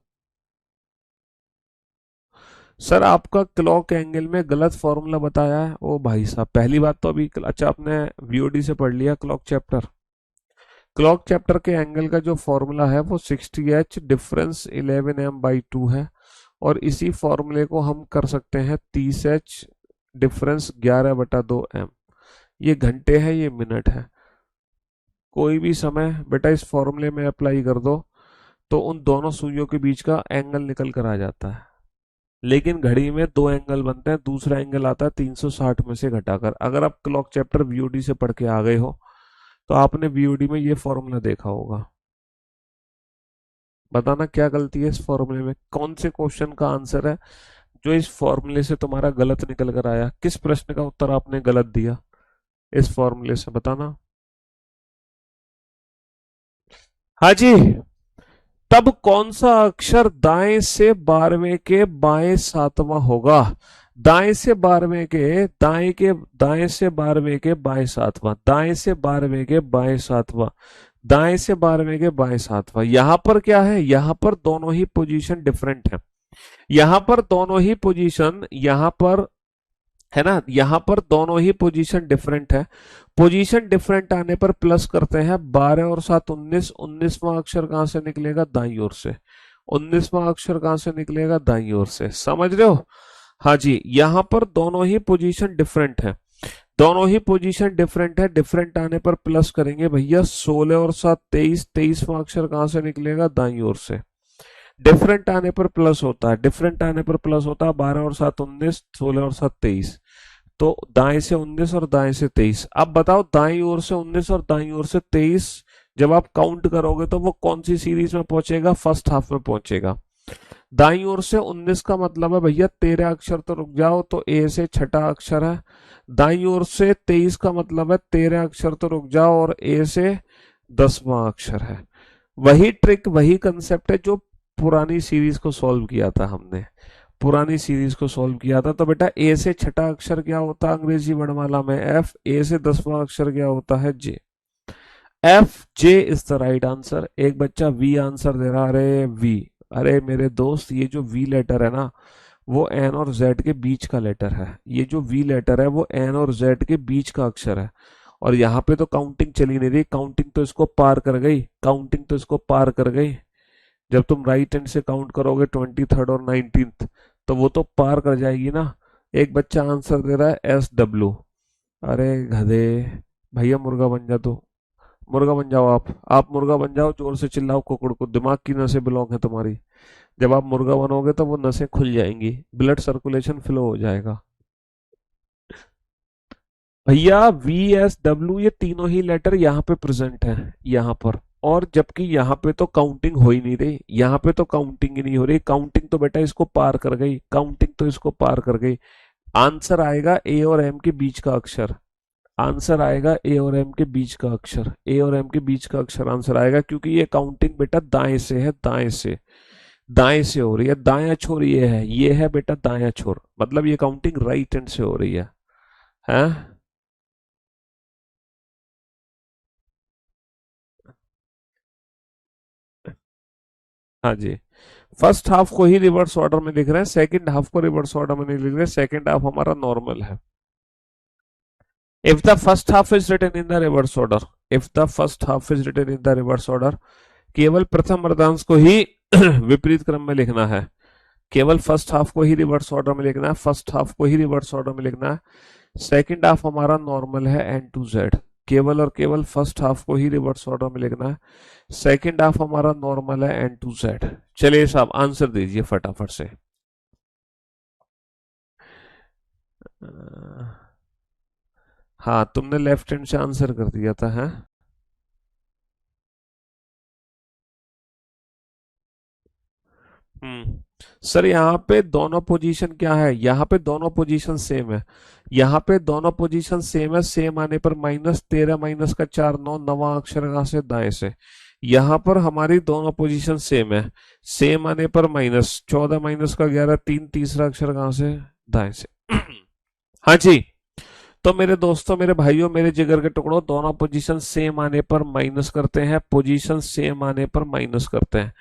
सर आपका क्लॉक एंगल में गलत फॉर्मूला बताया है। ओ भाई साहब पहली बात तो अभी, अच्छा आपने VOD से पढ़ लिया क्लॉक चैप्टर। क्लॉक चैप्टर के एंगल का जो फॉर्मूला है वो 60H डिफरेंस 11m/2 है, और इसी फॉर्मूले को हम कर सकते हैं 30H डिफरेंस 11/2m। ये घंटे है, ये मिनट है। कोई भी समय बेटा इस फॉर्मूले में अप्लाई कर दो तो उन दोनों सुइयों के बीच का एंगल निकल कर आ जाता है। लेकिन घड़ी में दो एंगल बनते हैं, दूसरा एंगल आता है 360 में से घटाकर। अगर आप क्लॉक चैप्टर VOD से पढ़ के आ गए हो तो आपने VOD में ये फॉर्मूला देखा होगा। बताना क्या गलती है इस फॉर्मूले में, कौन से क्वेश्चन का आंसर है जो इस फॉर्मूले से तुम्हारा गलत निकल कर आया, किस प्रश्न का उत्तर आपने गलत दिया इस फॉर्मूले से, बताना। हाँ जी। तब कौन सा अक्षर दाएं से 12वें के बाएं 7वां होगा, दाएं से 12वें के दाएं से 12वें के बाएं 7वां, दाएं से 12वें के बाएं 7वां, दाएं से 12वें के बाएं 7वां। यहां पर क्या है, यहां पर दोनों ही पोजीशन डिफरेंट है, यहां पर दोनों ही पोजीशन, यहां पर है ना, यहां पर दोनों ही पोजीशन डिफरेंट है। पोजीशन डिफरेंट आने पर प्लस करते हैं, 12 और 7 19, 19वां अक्षर कहां से निकलेगा, दाईं ओर से, 19वां अक्षर कहां से निकलेगा, दाईं ओर से, समझ रहे हो। हाँ जी, यहां पर दोनों ही पोजीशन डिफरेंट है, दोनों ही पोजीशन डिफरेंट है। डिफरेंट आने पर प्लस करेंगे भैया, 16 और 7 23, 23वां अक्षर कहां से निकलेगा, दाईं ओर से। डिफरेंट आने पर प्लस होता है, डिफरेंट आने पर प्लस होता है, 12 और 7 19, 16 और 7 23, तो दाएं से 19 और दाएं से 23। अब बताओ दाईं ओर से 19 और दाईं ओर से 23 जब आप काउंट करोगे तो वो कौन सी सीरीज में पहुंचेगा, फर्स्ट हाफ में पहुंचेगा। दाईं ओर से 19 का मतलब है भैया 13 अक्षर, तो रुक जाओ, तो ए से छठा अक्षर है। दाईं ओर से 23 का मतलब है 13 अक्षर, तो रुक जाओ, और ए से 10वां अक्षर है। वही ट्रिक वही कंसेप्ट है जो पुरानी सीरीज को सॉल्व किया था हमने, पुरानी सीरीज को सॉल्व किया था। तो बेटा ए से छठा अक्षर क्या होता है अंग्रेजी वर्णमाला में, F, ए से 10वां अक्षर क्या होता है, J। F J is the right answer. एक बच्चा वी आंसर दे रहा, अरे वी, अरे मेरे दोस्त ये जो वी लेटर है ना वो एन और जेड के बीच का लेटर है। ये जो वी लेटर है वो एन और जेड के बीच का अक्षर है। और यहाँ पे तो काउंटिंग चली नहीं रही, काउंटिंग तो इसको पार कर गई, काउंटिंग तो इसको पार कर गई। जब तुम राइट हैंड से काउंट करोगे 23rd और 19th तो वो तो पार कर जाएगी ना। एक बच्चा आंसर दे रहा है एस डब्ल्यू। अरे गधे, भैया मुर्गा बन जा तू, मुर्गा बन जाओ आप मुर्गा बन जाओ, जोर से चिल्लाओ कुकुड़ को, दिमाग की नसें ब्लॉक है तुम्हारी। जब आप मुर्गा बनोगे तो वो नसें खुल जाएंगी, ब्लड सर्कुलेशन फ्लो हो जाएगा। भैया वी एस डब्ल्यू ये तीनों ही लेटर यहाँ पे प्रेजेंट है, यहाँ पर। और जबकि यहाँ पे तो काउंटिंग हो ही नहीं रही, यहाँ पे तो काउंटिंग ही नहीं हो रही, काउंटिंग तो बेटा इसको पार कर गई, काउंटिंग तो इसको पार कर गई। आंसर आएगा ए और एम के बीच का अक्षर। आंसर आएगा ए और एम के बीच का अक्षर, ए और एम के बीच का अक्षर आंसर आएगा, क्योंकि ये काउंटिंग बेटा दाएं से है, दाएं से, दाएं से हो रही है। दायां छोर ये है बेटा दायां छोर, मतलब ये काउंटिंग राइट हैंड से हो रही है। हैं? हाँ जी। फर्स्ट हाफ को ही रिवर्स ऑर्डर में लिख रहे हैं, सेकंड हाफ को रिवर्स ऑर्डर में नहीं लिख रहे, सेकंड हाफ हमारा नॉर्मल है। If the first half is written in the reverse order, if the first half is written in the reverse order, केवल प्रथम अर्धांश को ही विपरीत क्रम में लिखना है। केवल फर्स्ट हाफ को ही रिवर्स ऑर्डर में लिखना है, फर्स्ट हाफ को ही रिवर्स ऑर्डर में लिखना है। सेकंड हाफ हमारा नॉर्मल है एन टू जेड, केवल और केवल फर्स्ट हाफ को ही रिवर्स ऑर्डर में लिखना है। सेकंड हाफ हमारा नॉर्मल है एन टू जेड। चलिए साहब आंसर दीजिए फटाफट से। हाँ तुमने लेफ्ट हैंड से आंसर कर दिया था, है? सर यहाँ पे दोनों पोजीशन क्या है, यहाँ पे दोनों पोजीशन सेम है, यहाँ पे दोनों पोजीशन सेम है। सेम आने पर -13 -4 9, नवा अक्षर कहाँ से, दाएं से। यहाँ पर हमारी दोनों पोजीशन सेम है, सेम आने पर -14 -11 3, तीसरा अक्षर कहाँ से, दाएं से। हाँ जी। तो मेरे दोस्तों, मेरे भाइयों, मेरे जिगर के टुकड़ों, दोनों पोजीशन सेम आने पर माइनस करते हैं, पोजीशन सेम आने पर माइनस करते हैं।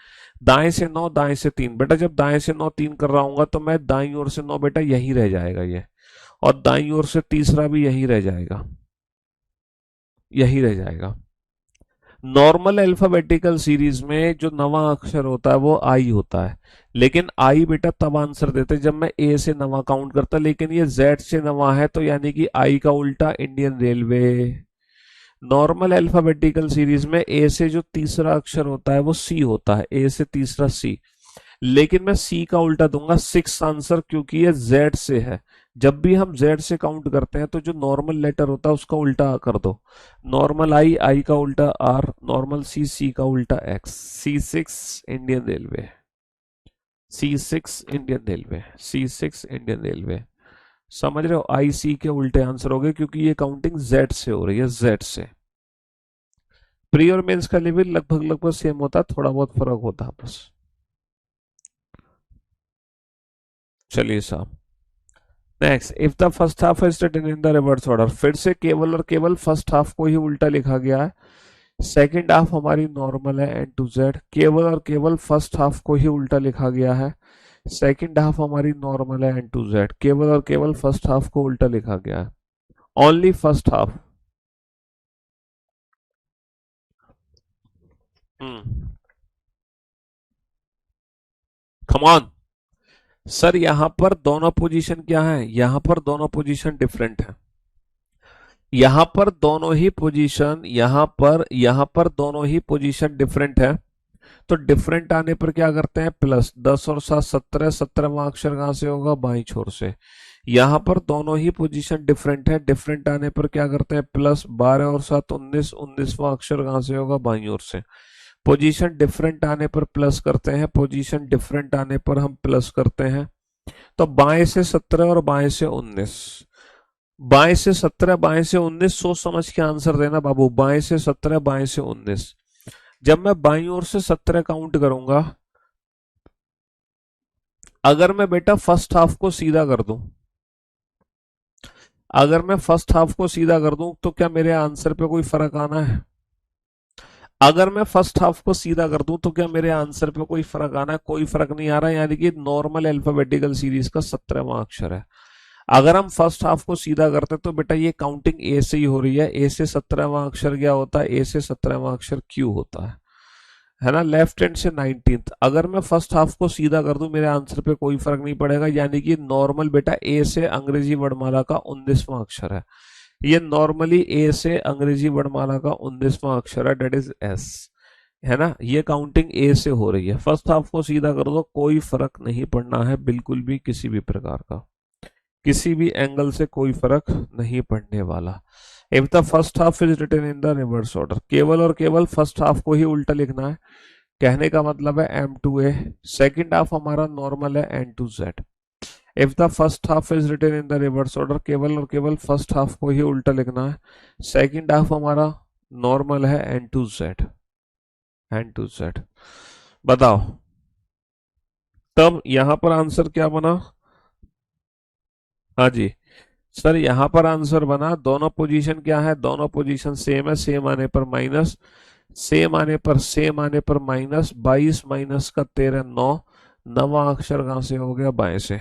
दाएं से 9, दाएं से 3, बेटा जब दाएं से 9 3 कर रहा हूंगा तो मैं दाईं ओर से 9 बेटा यही रह जाएगा ये, और दाईं ओर से तीसरा भी यही रह जाएगा, यही रह जाएगा। नॉर्मल अल्फाबेटिकल सीरीज में जो नवा अक्षर होता है वो आई होता है, लेकिन आई बेटा तब आंसर देते जब मैं ए से नवा काउंट करता, लेकिन ये जेड से नवा है तो यानी कि आई का उल्टा Indian railway. Normal alphabetical series में ए से जो तीसरा अक्षर होता है वो सी होता है, ए से तीसरा सी, लेकिन मैं सी का उल्टा दूंगा 6 आंसर, क्योंकि ये जेड से है। जब भी हम जेड से काउंट करते हैं तो जो नॉर्मल लेटर होता है उसका उल्टा कर दो। नॉर्मल आई, आई का उल्टा आर, नॉर्मल सी, सी का उल्टा x. C6 Indian railway, C6 Indian railway, C6 Indian railway. समझ रहे हो, आई सी के उल्टे आंसर हो गए, क्योंकि ये काउंटिंग जेड से हो रही है, जेड से। प्री और मेंस का लेवल लगभग लगभग सेम होता है, थोड़ा बहुत फर्क होता है बस। चलिए साहब next, if the first half is written in the reverse order, फिर से केवल और केवल फर्स्ट हाफ को ही उल्टा लिखा गया है। सेकंड हाफ हमारी नॉर्मल है एन टू जेड, केवल और केवल फर्स्ट हाफ को ही उल्टा लिखा गया है। सेकंड हाफ हमारी नॉर्मल है एन टू जेड, केवल और केवल फर्स्ट हाफ को उल्टा लिखा गया है, only first half. Come on sir, यहाँ पर दोनों पोजीशन क्या है, यहाँ पर दोनों पोजीशन डिफरेंट है। यहाँ पर दोनों ही पोजीशन, यहाँ पर दोनों ही पोजीशन डिफरेंट है। तो डिफरेंट आने पर क्या करते हैं, प्लस 10 और 7 17, 17वां अक्षर कहां से होगा, बाईं छोर से। यहाँ पर दोनों ही पोजीशन डिफरेंट है, डिफरेंट आने पर क्या करते हैं, प्लस 12 और 7 19, 19वां अक्षर कहां से होगा, बाईं ओर से। पोजीशन डिफरेंट आने पर प्लस करते हैं, पोजीशन डिफरेंट आने पर हम प्लस करते हैं। तो बाएं से 17 और बाएं से 19, बाएं से 17 बाएं से 19, सोच समझ के आंसर देना बाबू। बाएं से 17 बाएं से 19, जब मैं बाईं ओर से 17 काउंट करूंगा, अगर मैं बेटा फर्स्ट हाफ को सीधा कर दूं, अगर मैं फर्स्ट हाफ को सीधा कर दूं तो क्या मेरे आंसर पे कोई फर्क आना है? अगर मैं फर्स्ट हाफ को सीधा कर दूं तो क्या मेरे आंसर पे कोई फर्क आना है? कोई फर्क नहीं आ रहा है, यानी कि नॉर्मल अल्फाबेटिकल सीरीज का 17वां अक्षर है। अगर हम फर्स्ट हाफ को सीधा करते तो बेटा ये काउंटिंग ए से ही हो रही है। ए से 17वां अक्षर क्या होता है? ए से 17वां अक्षर क्यू होता है ना। लेफ्ट हैंड से 19th। अगर मैं फर्स्ट हाफ को सीधा कर दूं मेरे आंसर पे कोई फर्क नहीं पड़ेगा, यानी कि नॉर्मल बेटा ए से अंग्रेजी वर्णमाला का 19वां अक्षर है। ये नॉर्मली ए से अंग्रेजी वर्णमाला का 19वां अक्षर है, डेट इज एस, है ना। ये काउंटिंग ए से हो रही है। फर्स्ट हाफ को सीधा कर दो, कोई फर्क नहीं पड़ना है बिल्कुल भी, किसी भी प्रकार का, किसी भी एंगल से कोई फर्क नहीं पड़ने वाला। If the first half is written in the reverse order, केवल और केवल फर्स्ट हाफ को ही उल्टा लिखना है। कहने का मतलब है M to A, second half हमारा नॉर्मल है N to Z. If the first half is written in the reverse order, केवल और केवल फर्स्ट हाफ को ही उल्टा लिखना है। सेकेंड हाफ हमारा नॉर्मल है N to Z, N to Z. बताओ तब यहां पर आंसर क्या बना? हाँ जी सर, यहां पर आंसर बना, दोनों पोजीशन क्या है? दोनों पोजीशन सेम है, सेम आने पर माइनस, सेम आने पर, सेम आने पर माइनस। 22 माइनस का 13 9, नवा अक्षर कहां से हो गया? बाएं से।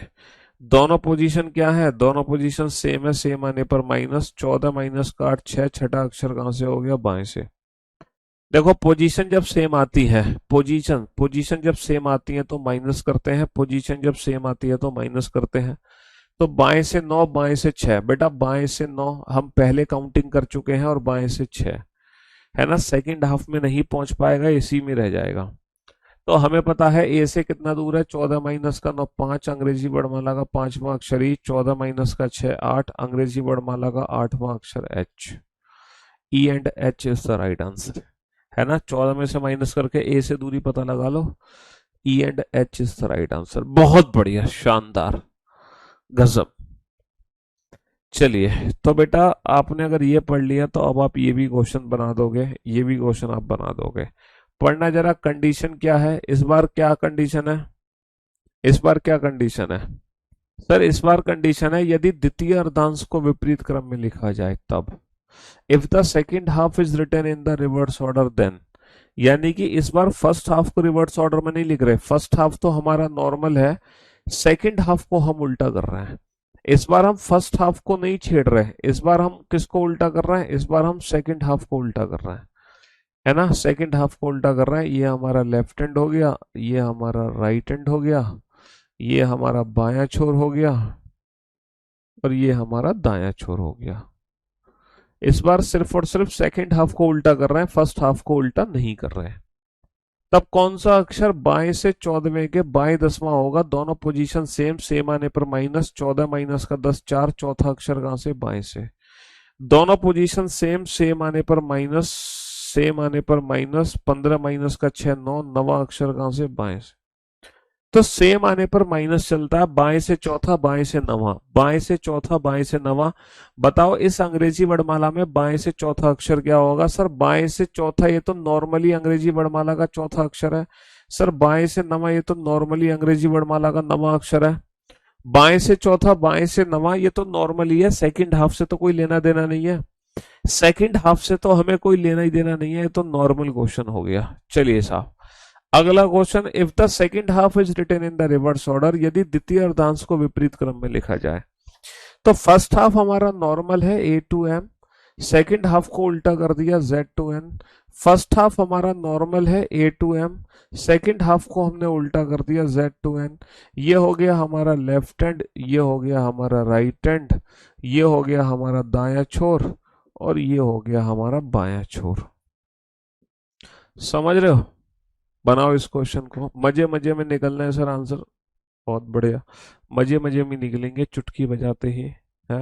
दोनों पोजीशन क्या है? दोनों पोजीशन सेम है, सेम आने पर माइनस। 14 माइनस का 8 6, छठा अक्षर कहां से हो गया? बाएं से। देखो पोजीशन जब सेम आती है, पोजीशन पोजीशन जब सेम आती है तो माइनस करते हैं, पोजीशन जब सेम आती है तो माइनस करते हैं। तो बाएं से 9, बाएं से 6, बेटा बाएं से 9 हम पहले काउंटिंग कर चुके हैं, और बाएं से 6 है ना। सेकंड हाफ में नहीं पहुंच पाएगा, इसी में रह जाएगा। तो हमें पता है ए से कितना दूर है? 14 माइनस का 9 5, अंग्रेजी वर्णमाला का 5वां अक्षर ई। 14 माइनस का 6 8, अंग्रेजी वर्णमाला का 8वां अक्षर H. E and H is the right answer, है ना। 14 में से माइनस करके ए से दूरी पता लगा लो। E and H is the right answer. बहुत बढ़िया, शानदार, गजब। चलिए तो बेटा आपने अगर ये पढ़ लिया तो अब आप ये भी क्वेश्चन बना दोगे, ये भी क्वेश्चन आप बना दोगे। पढ़ना जरा, कंडीशन क्या है इस बार? क्या कंडीशन है इस बार? क्या कंडीशन है सर इस बार? कंडीशन है यदि द्वितीय अर्धांश को विपरीत क्रम में लिखा जाए तब। If the second half is written in the reverse order then, यानी कि इस बार फर्स्ट हाफ को रिवर्स ऑर्डर में नहीं लिख रहे। फर्स्ट हाफ तो हमारा नॉर्मल है, सेकेंड हाफ को हम उल्टा कर रहे हैं। इस बार हम फर्स्ट हाफ को नहीं छेड़ रहे, इस बार हम किसको उल्टा कर रहे हैं? इस बार हम सेकेंड हाफ को उल्टा कर रहे हैं, है ना। सेकेंड हाफ को उल्टा कर रहे हैं। ये हमारा लेफ्ट हैंड हो गया, ये हमारा राइट हैंड हो गया, ये हमारा बायां छोर हो गया, और ये हमारा दायां छोर हो गया। इस बार सिर्फ और सिर्फ सेकेंड हाफ को उल्टा कर रहे हैं, फर्स्ट हाफ को उल्टा नहीं कर रहे हैं। तब कौन सा अक्षर बाएं से 14वें के बाएं 10वां होगा? दोनों पोजीशन सेम, सेम आने पर माइनस। 14 माइनस का 10 4, चौथा अक्षर कहां से? बाएं से। दोनों पोजीशन सेम, सेम आने पर माइनस, सेम आने पर माइनस। 15 माइनस का 6 9, नवा अक्षर कहां से? बाएं से। तो सेम आने पर माइनस चलता है, बाएं से चौथा, बाएं से नवा, बाएं से चौथा, बाएं से नवा। बताओ इस अंग्रेजी वर्णमाला में बाएं से चौथा अक्षर क्या होगा? सर बाएं से चौथा, ये तो नॉर्मली अंग्रेजी वर्णमाला का चौथा अक्षर है। सर बाएं से नवा, ये तो नॉर्मली अंग्रेजी वर्णमाला का नवा अक्षर है। बाएं से चौथा, बाएं से नवा, ये तो नॉर्मली है। सेकंड हाफ से तो कोई लेना देना नहीं है, सेकंड हाफ से तो हमें कोई लेना ही देना नहीं है, ये तो नॉर्मल क्वेश्चन हो गया। चलिए साहब अगला question, if the second half is written in the reverse order, यदि द्वितीय अर्धांश को विपरीत क्रम में लिखा जाए तो फर्स्ट हाफ हमारा नॉर्मल है A to M, second half को उल्टा कर दिया Z to N. First half हमारा नॉर्मल है A to M, second half को हमने उल्टा कर दिया जेड टू एन। ये हो गया हमारा लेफ्ट हैंड, ये हो गया हमारा राइट हैंड, ये हो गया हमारा दायां छोर, और ये हो गया हमारा बायां छोर। समझ रहे हो? बनाओ इस क्वेश्चन को, मजे मजे में निकलना है सर आंसर। बहुत बढ़िया, मजे मजे में निकलेंगे चुटकी बजाते ही, है।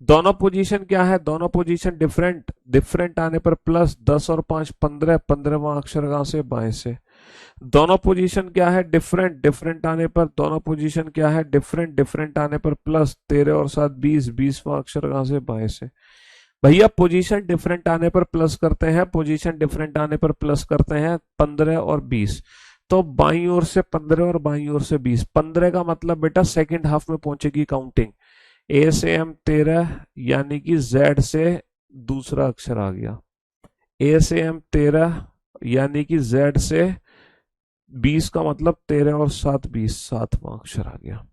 दोनों पोजीशन क्या है? दोनों पोजीशन डिफरेंट, डिफरेंट आने पर प्लस। 10 और 5 15, 15वां अक्षर कहां से? बाएं से। दोनों पोजीशन क्या है? डिफरेंट, डिफरेंट आने पर, दोनों पोजीशन क्या है? डिफरेंट, डिफरेंट आने पर प्लस। 13 और 7 20, 20वां अक्षर कहां से? बाएं से। भैया पोजीशन डिफरेंट आने पर प्लस करते हैं, पोजीशन डिफरेंट आने पर प्लस करते हैं। 15 और 20, तो बाईं ओर से 15 और बाईं ओर से 20। 15 का मतलब बेटा सेकंड हाफ में पहुंचेगी काउंटिंग। ए से एम 13, यानी कि जेड से दूसरा अक्षर आ गया। ए से एम 13, यानी कि Z से 20 का मतलब 13 और 7 20, सातवां अक्षर आ गया।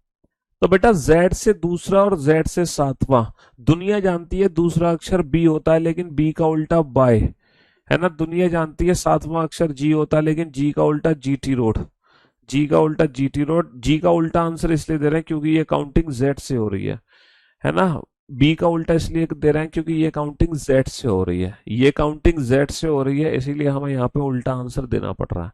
तो बेटा Z से दूसरा और Z से सातवां, दुनिया जानती है दूसरा अक्षर B होता है लेकिन B का उल्टा बाय, है ना। दुनिया जानती है सातवां अक्षर G होता है लेकिन G का उल्टा GT रोड, G का उल्टा GT रोड। G का उल्टा आंसर इसलिए दे रहे हैं क्योंकि ये काउंटिंग Z से हो रही है ना। B का उल्टा इसलिए दे रहे हैं क्योंकि ये काउंटिंग Z से हो रही है, ये काउंटिंग Z से हो रही है, इसीलिए हमें यहाँ पे उल्टा आंसर देना पड़ रहा है।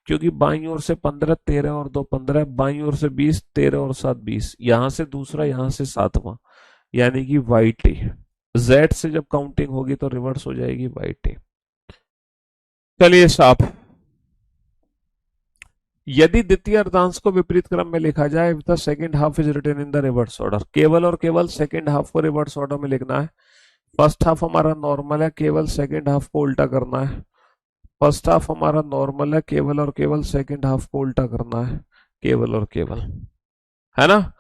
क्योंकि बाईं ओर से 15, 13 और 2 15, बाईं ओर से 20, 13 और 7 20, यहां से दूसरा, यहां से सातवां, यानी कि YT। Z से जब काउंटिंग होगी तो रिवर्स हो जाएगी YT। चलिए साहब, यदि द्वितीय अर्धांश को विपरीत क्रम में लिखा जाए, if the second half is written in the reverse order, केवल और केवल सेकंड हाफ को रिवर्स ऑर्डर में लिखना है। फर्स्ट हाफ हमारा नॉर्मल है, केवल सेकंड हाफ को उल्टा करना है। फर्स्ट हाफ हमारा नॉर्मल है, केवल और केवल सेकंड हाफ को उल्टा करना है, केवल और केवल, है ना।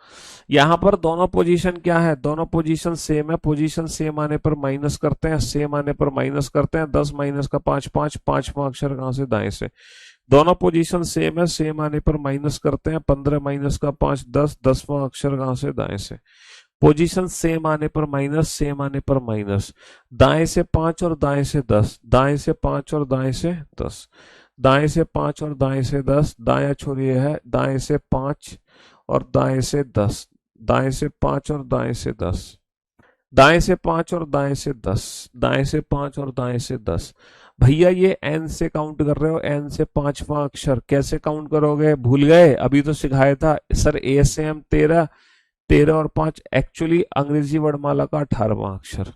यहां पर दोनों पोजीशन क्या है, दोनों पोजीशन सेम है। पोजीशन सेम आने पर माइनस करते हैं, सेम आने पर माइनस करते हैं। 10 माइनस का 5 5, पांचवा अक्षर कहां से, दाएं से। दोनों पोजीशन सेम है, सेम आने पर माइनस करते हैं। 15 माइनस का 5 10, 10वां अक्षर कहां से, दाएं से। पोजीशन सेम आने पर माइनस, सेम आने पर माइनस। दाएं से 5 और दाएं से 10, दाएं से 5 और दाएं से 10, दाएं से 5 और दाएं से 10, दाया छोड़िए है, दाएं से 5 और दाएं से 10, दाएं से 5 और दाएं से 10, दाएं से 5 और दाएं से 10, दाएं से 5 और दाएं से 10। भैया ये n से काउंट कर रहे हो, n से पांचवा अक्षर कैसे काउंट करोगे, भूल गए, अभी तो सिखाया था सर। A से M 13, 13 और 5 एक्चुअली अंग्रेजी वर्णमाला का 18वां अक्षर।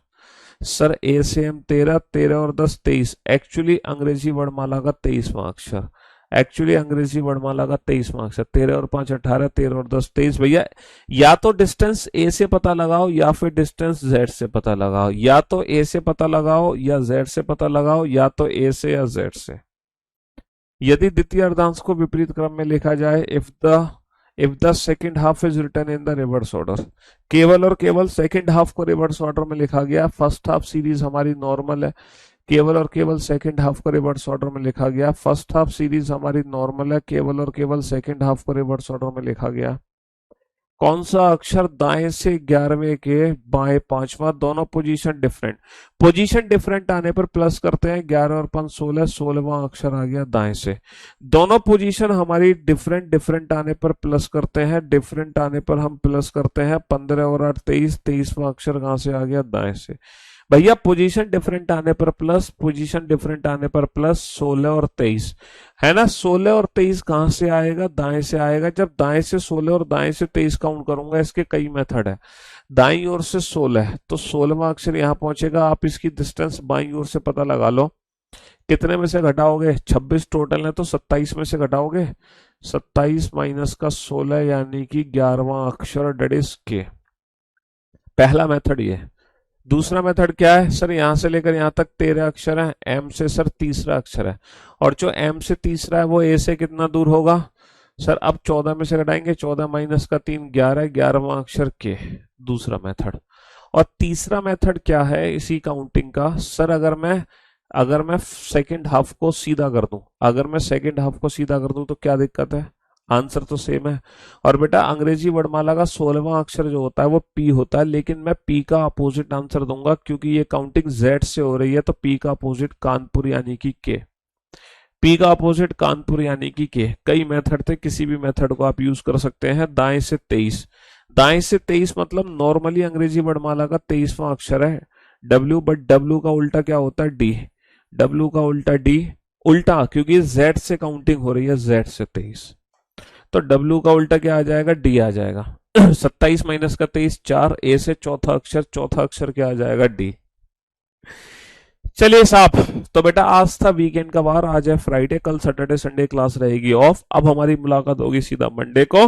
सर A से M 13, 13 और 10 23, एक्चुअली अंग्रेजी वर्णमाला का 23वां अक्षर, एक्चुअली अंग्रेजी वर्णमाला का 23वां अक्षर। 13 और 5 18, 13 और 10 23। भैया या तो डिस्टेंस A से पता लगाओ या फिर डिस्टेंस Z से पता लगाओ, या तो A से पता लगाओ या Z से पता लगाओ, या तो A से या Z से। यदि द्वितीय अर्धांश को विपरीत क्रम में लिखा जाए, if the second half is written in the reverse order, केवल और केवल सेकेंड हाफ को रिवर्स ऑर्डर में लिखा गया। फर्स्ट हाफ सीरीज हमारी नॉर्मल है, केवल और केवल सेकेंड हाफ को रिवर्स ऑर्डर में लिखा गया। फर्स्ट हाफ सीरीज हमारी नॉर्मल है, केवल और केवल सेकेंड हाफ को रिवर्स ऑर्डर में लिखा गया। कौन सा अक्षर दाएं से 11वें के बाएं पांचवा, दोनों पोजीशन डिफरेंट। पोजीशन डिफरेंट आने पर प्लस करते हैं, 11 और 5 16, 16वां अक्षर आ गया दाएं से। दोनों पोजीशन हमारी डिफरेंट डिफरेंट आने पर प्लस करते हैं, डिफरेंट आने पर हम प्लस करते हैं। 15 और 8 23, 23वां अक्षर कहां से आ गया, दाएं से। भैया पोजीशन डिफरेंट आने पर प्लस, पोजीशन डिफरेंट आने पर प्लस। 16 और 23, है ना। 16 और 23 कहां से आएगा, दाएं से आएगा। जब दाएं से 16 और दाएं से 23 काउंट करूंगा, इसके कई मेथड है। दाईं ओर से 16 तो 16वां अक्षर यहां पहुंचेगा। आप इसकी डिस्टेंस बाईं ओर से पता लगा लो, कितने में से घटाओगे, 26 टोटल है तो 27 में से घटाओगे। 27 माइनस का 16 यानी कि 11वां अक्षर, डेट इज के। पहला मेथड ये। दूसरा मेथड क्या है सर, यहां से लेकर यहां तक 13 अक्षर है, एम से सर तीसरा अक्षर है, और जो एम से तीसरा है वो ए से कितना दूर होगा सर। अब 14 में से घटाएंगे, 14 माइनस का 3 11, 11वां अक्षर के, दूसरा मेथड। और तीसरा मेथड क्या है इसी काउंटिंग का सर, अगर मैं सेकंड हाफ को सीधा कर दूं, अगर मैं सेकंड हाफ को सीधा कर दूं तो क्या दिक्कत है, आंसर तो सेम है। और बेटा अंग्रेजी वर्णमाला का 16वां अक्षर जो होता है वो पी होता है, लेकिन मैं पी का अपोजिट आंसर दूंगा क्योंकि ये काउंटिंग जेड से हो रही है, तो पी का अपोजिट कानपुर यानी कि के। पी का अपोजिट कानपुर यानी कि के। कई मेथड थे, किसी भी मेथड को आप यूज कर सकते हैं। दाएं से 23, दाएं से 23 मतलब नॉर्मली अंग्रेजी वर्णमाला का 23वां अक्षर है डब्ल्यू, बट डब्ल्यू का उल्टा क्या होता है, डी। डब्ल्यू का उल्टा डी, उल्टा क्योंकि जेड से काउंटिंग हो रही है, जेड से 23, तो W का उल्टा क्या आ जाएगा, D आ जाएगा। 27 माइनस का 23 4, ए से चौथा अक्षर क्या आ जाएगा, D। चलिए साहब, तो बेटा आज था वीकेंड का वार, आज है फ्राइडे, कल सैटरडे संडे क्लास रहेगी ऑफ। अब हमारी मुलाकात होगी सीधा मंडे को।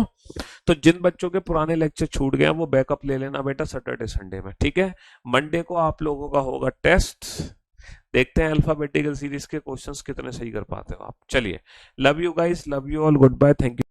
तो जिन बच्चों के पुराने लेक्चर छूट गए हैं वो बैकअप ले लेना बेटा सैटरडे संडे में, ठीक है। मंडे को आप लोगों का होगा टेस्ट, देखते हैं अल्फाबेटिकल सीरीज के क्वेश्चंस कितने सही कर पाते हो आप। चलिए, love you guys, love you all, goodbye, thank you.